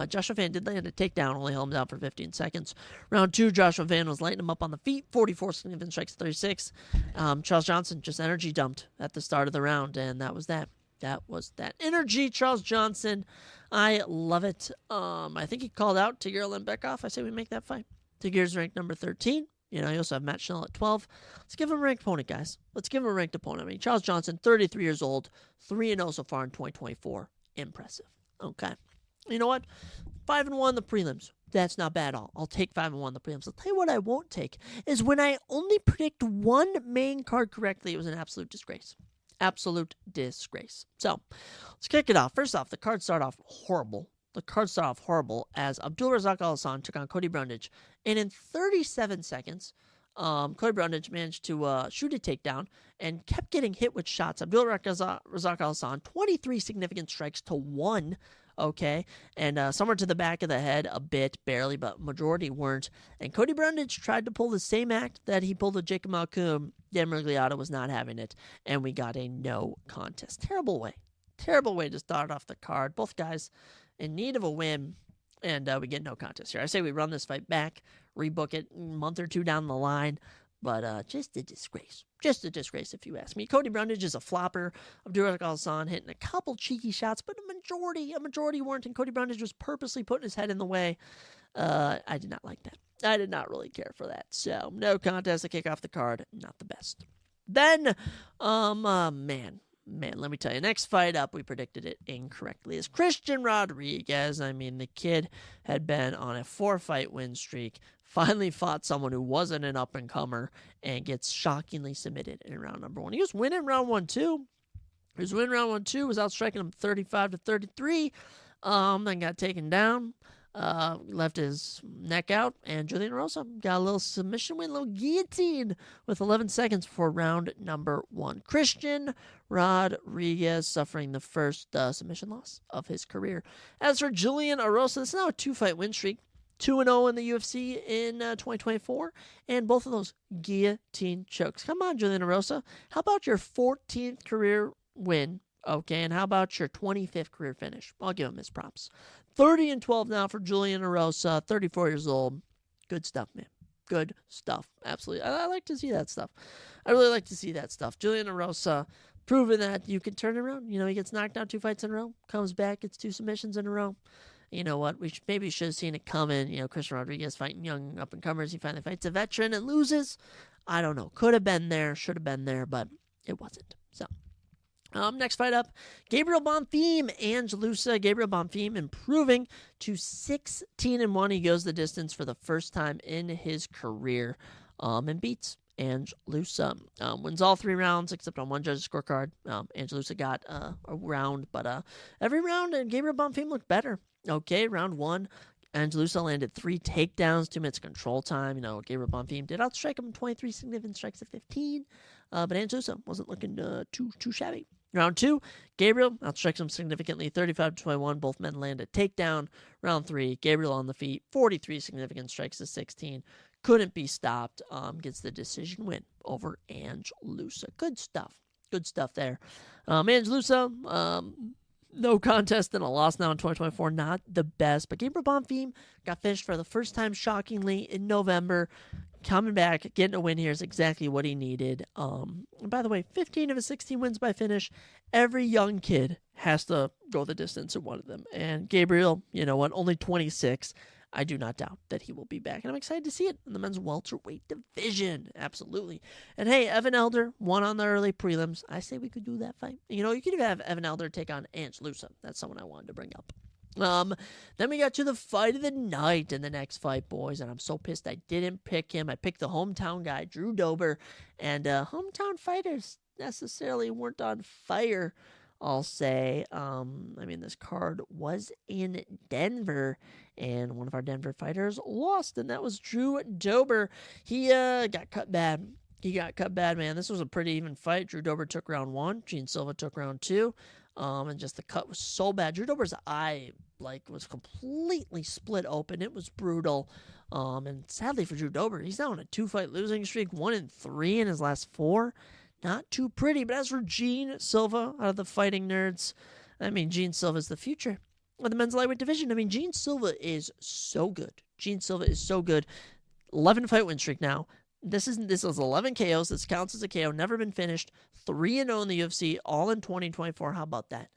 Joshua Van did land a takedown, only held him down for 15 seconds. Round 2, Joshua Van was lighting him up on the feet, 44 significant strikes, 36. Charles Johnson just energy dumped at the start of the round, and that was that. That was that energy, Charles Johnson. I love it. I think he called out Tagir Lembekov. I say we make that fight. Tagir's ranked number 13. You also have Matt Schnell at 12. Let's give him a ranked opponent, guys. Let's give him a ranked opponent. Charles Johnson, 33 years old, 3-0 so far in 2024. Impressive. Okay. You know what? 5-1 the prelims. That's not bad at all. I'll take 5-1 the prelims. I'll tell you what I won't take is when I only predict one main card correctly. It was an absolute disgrace. So, let's kick it off. First off, the cards start off horrible. As Abdul Razak Al Hassan took on Cody Brundage. And in 37 seconds, Cody Brundage managed to shoot a takedown and kept getting hit with shots. Abdul Razak Al Hassan, 23 significant strikes to 1. Okay, and somewhere to the back of the head a bit, barely, but majority weren't. And Cody Brundage tried to pull the same act that he pulled with Jacob Malkoum. Dan Miragliotta was not having it, and we got a no contest. Terrible way to start off the card. Both guys in need of a win, and we get no contest here. I say we run this fight back, rebook it a month or 2 down the line. But just a disgrace. If you ask me. Cody Brundage is a flopper. Abdul Razak Al Hassan hitting a couple cheeky shots, but a majority weren't, and Cody Brundage was purposely putting his head in the way. I did not like that. I did not really care for that. So, no contest to kick off the card. Not the best. Then, man, let me tell you, next fight up, we predicted it incorrectly, is Christian Rodriguez. The kid had been on a 4-fight win streak, finally fought someone who wasn't an up-and-comer, and gets shockingly submitted in round number 1. He was winning round 1, too. Was outstriking him 35-33, then got taken down. Left his neck out, and Julian Rosa got a little submission win, a little guillotine with 11 seconds before round number 1. Christian Rodriguez suffering the first submission loss of his career. As for Julian Erosa, this is now a 2-fight win streak. 2-0 in the UFC in 2024, and both of those guillotine chokes. Come on, Julian Erosa. How about your 14th career win? Okay, and how about your 25th career finish? I'll give him his props. 30-12 now for Julian Erosa, 34 years old. Good stuff, man. Good stuff. Absolutely. I like to see that stuff. I really like to see that stuff. Julian Erosa proving that you can turn it around. He gets knocked out 2 fights in a row, comes back, gets 2 submissions in a row. You know what? We maybe should have seen it coming. Christian Rodriguez fighting young up-and-comers. He finally fights a veteran and loses. I don't know. Could have been there, should have been there, but it wasn't. So, next fight up, Gabriel Bonfim, Ange Lusa. Gabriel Bonfim improving to 16-1. He goes the distance for the first time in his career, and beats Ange Lusa. Wins all 3 rounds except on one judge's scorecard. Ange Lusa got a round, but every round Gabriel Bonfim looked better. Okay, round 1, Ange Lusa landed 3 takedowns, 2 minutes control time. Gabriel Bonfim did outstrike him 23 significant strikes to 15, but Ange Lusa wasn't looking too shabby. Round 2, Gabriel outstrikes him significantly, 35-21. Both men land a takedown. Round 3, Gabriel on the feet, 43 significant strikes to 16. Couldn't be stopped. Gets the decision win over Ange Lusa. Good stuff. Good stuff there. Angelusa, no contest and a loss now in 2024. Not the best, but Gabriel Bonfim got finished for the first time, shockingly, in November. Coming back, getting a win here is exactly what he needed. And by the way, 15 of his 16 wins by finish. Every young kid has to go the distance in one of them. And Gabriel, you know what, only 26. I do not doubt that he will be back. And I'm excited to see it in the men's welterweight division. Absolutely. And hey, Evan Elder won on the early prelims. I say we could do that fight. You know, you could even have Evan Elder take on Angelusa. That's someone I wanted to bring up. Then we got to the fight of the night in the next fight, boys, and I'm so pissed I didn't pick him. I picked the hometown guy, Drew Dober, and hometown fighters necessarily weren't on fire, I'll say. This card was in Denver, and one of our Denver fighters lost, and that was Drew Dober. He got cut bad. Man. This was a pretty even fight. Drew Dober took round 1. Gene Silva took round 2. And just the cut was so bad. Drew Dober's eye, was completely split open. It was brutal. And sadly for Drew Dober, he's now on a 2-fight losing streak, 1-3 in his last 4. Not too pretty. But as for Gene Silva, out of the Fighting Nerds, Gene Silva's the future of the men's lightweight division. Gene Silva is so good. 11-fight win streak now. This is 11 KOs. This counts as a KO. Never been finished. 3-0 in the UFC, all in 2024. How about that?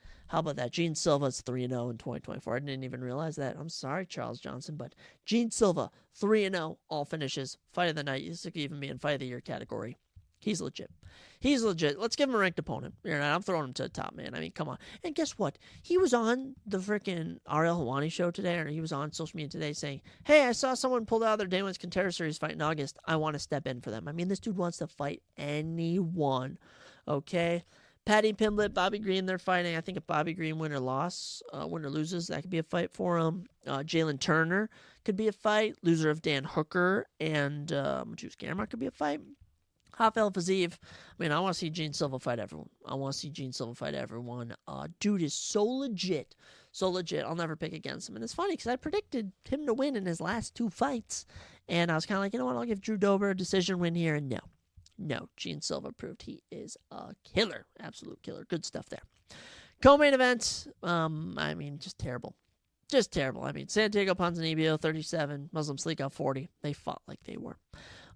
Gene Silva's 3-0 in 2024. I didn't even realize that. I'm sorry, Charles Johnson, but Gene Silva, 3-0, all finishes. Fight of the night. This could even be in Fight of the Year category. He's legit. Let's give him a ranked opponent. I'm throwing him to the top, man. Come on. And guess what? He was on the freaking Ariel Helwani show today, or he was on social media today saying, hey, I saw someone pulled out of their Day 1 Contender Series fight in August. I want to step in for them. This dude wants to fight anyone. Okay? Patty Pimblett, Bobby Green, they're fighting. I think if Bobby Green win or loses, that could be a fight for him. Jalen Turner could be a fight. Loser of Dan Hooker and Juice Gamrot could be a fight. Rafael Fiziev. I want to see Gene Silva fight everyone. Dude is so legit. I'll never pick against him. And it's funny because I predicted him to win in his last 2 fights. And I was kind of like, you know what? I'll give Drew Dober a decision win here. And no. Gene Silva proved he is a killer. Absolute killer. Good stuff there. Co-main event. Just terrible. Santiago Ponzinibbio, 37. Muslim Slickov, 40. They fought like they were.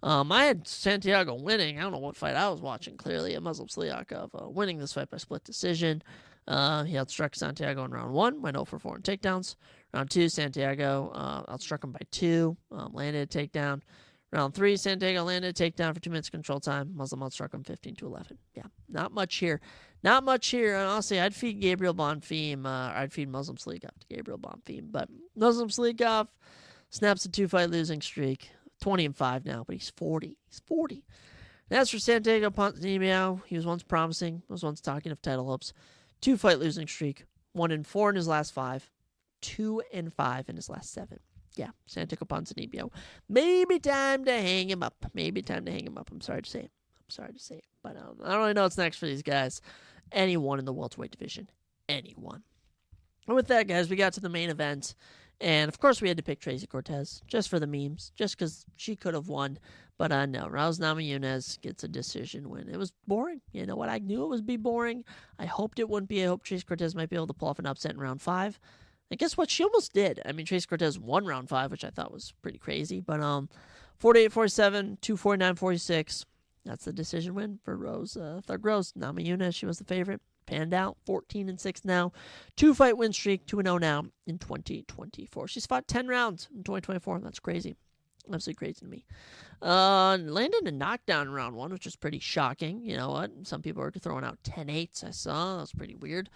I had Santiago winning. I don't know what fight I was watching. Clearly, a Muslim Sliakov winning this fight by split decision. He outstruck Santiago in round 1, went 0 for 4 in takedowns. Round 2, Santiago outstruck him by 2, landed a takedown. Round 3, Santiago landed a takedown for 2 minutes control time. Muslim outstruck him 15-11. Yeah, not much here. And honestly, I'd feed Gabriel Bonfim. I'd feed Muslim Sliakov to Gabriel Bonfim. But Muslim Sliakov snaps a 2-fight losing streak. 20-5 now, but he's 40. And as for Santiago Ponzinibbio, he was once promising, was once talking of title hopes. 2-fight losing streak, 1-4 in his last 5, 2-5 in his last 7. Yeah, Santiago Ponzinibbio. Maybe time to hang him up. I'm sorry to say it. But I don't really know what's next for these guys. Anyone in the welterweight division. Anyone. And with that, guys, we got to the main event. And, of course, we had to pick Tracy Cortez just for the memes, just because she could have won. But no, Raul Namajunas gets a decision win. It was boring. You know what? I knew it would be boring. I hoped it wouldn't be. I hoped Tracy Cortez might be able to pull off an upset in round 5. And guess what? She almost did. Tracy Cortez won round 5, which I thought was pretty crazy. But 48-47, 249-46. That's the decision win for Thug Rose. Namajunas, she was the favorite. Panned out, 14-6 now. 2-fight win streak, 2-0 now in 2024. She's fought 10 rounds in 2024. That's crazy. Absolutely crazy to me. Landed a knockdown in round 1, which was pretty shocking. You know what? Some people were throwing out 10-8s. I saw. That was pretty weird.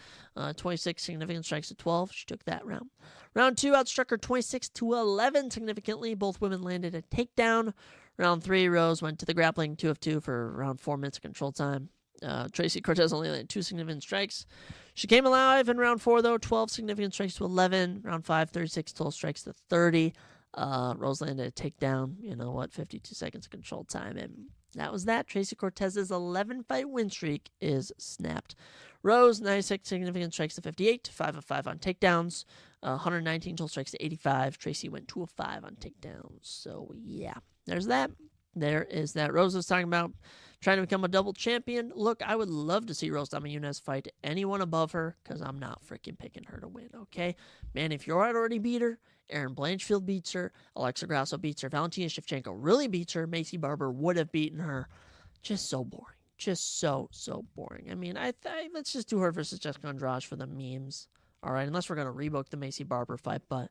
26 significant strikes to 12. She took that round. Round 2 outstruck her 26-11 significantly. Both women landed a takedown. Round 3, Rose went to the grappling 2 of 2 for around 4 minutes of control time. Tracy Cortez only landed 2 significant strikes. She came alive in round 4, though. 12 significant strikes to 11. Round 5, 36 total strikes to 30. Rose landed a takedown. You know what? 52 seconds of control time. And that was that. Tracy Cortez's 11-fight win streak is snapped. Rose, 96 significant strikes to 58. 5 of 5 on takedowns. 119 total strikes to 85. Tracy went 2 of 5 on takedowns. So, yeah. There's that. there is that. Rose was talking about trying to become a double champion. Look, I would love to see Rose Namajunas fight anyone above her, because I'm not freaking picking her to win, okay? Man, if Uriah already beat her, Erin Blanchfield beats her, Alexa Grasso beats her, Valentina Shevchenko really beats her, Macy Barber would have beaten her. Just so boring. Just so boring. I mean, let's just do her versus Jessica Andrade for the memes, all right? Unless we're going to rebook the Macy Barber fight, but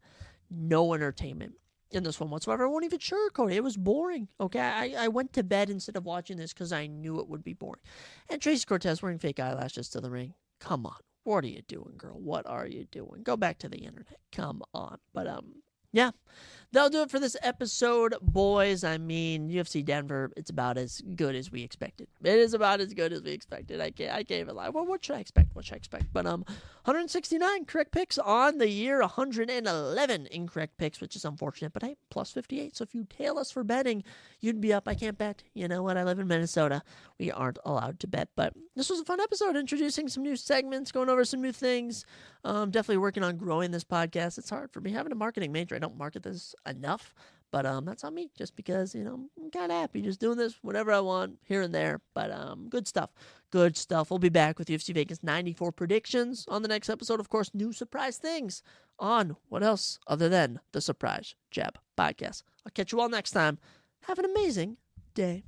no entertainment in this one whatsoever. I won't even sugarcoat it. It was boring, okay? I went to bed instead of watching this because I knew it would be boring. And Tracy Cortez wearing fake eyelashes to the ring. Come on. What are you doing, girl? What are you doing? Go back to the internet. Come on. But, yeah, that'll do it for this episode, boys. I mean, UFC Denver, it's about as good as we expected. It is about as good as we expected. I can't even lie. Well, what should I expect? But 169 correct picks on the year, 111 incorrect picks, which is unfortunate. But hey, plus 58. So if you tail us for betting, you'd be up. I can't bet. You know what? I live in Minnesota. We aren't allowed to bet. But this was a fun episode, introducing some new segments, going over some new things. Definitely working on growing this podcast. It's hard for me having a marketing major. I don't market this enough, but that's on me, just because, you know, I'm kind of happy just doing this whenever I want, here and there. But good stuff. We'll be back with UFC Vegas 94 predictions on the next episode. Of course, new surprise things on what else other than the Surprise Jab podcast. I'll catch you all next time. Have an amazing day.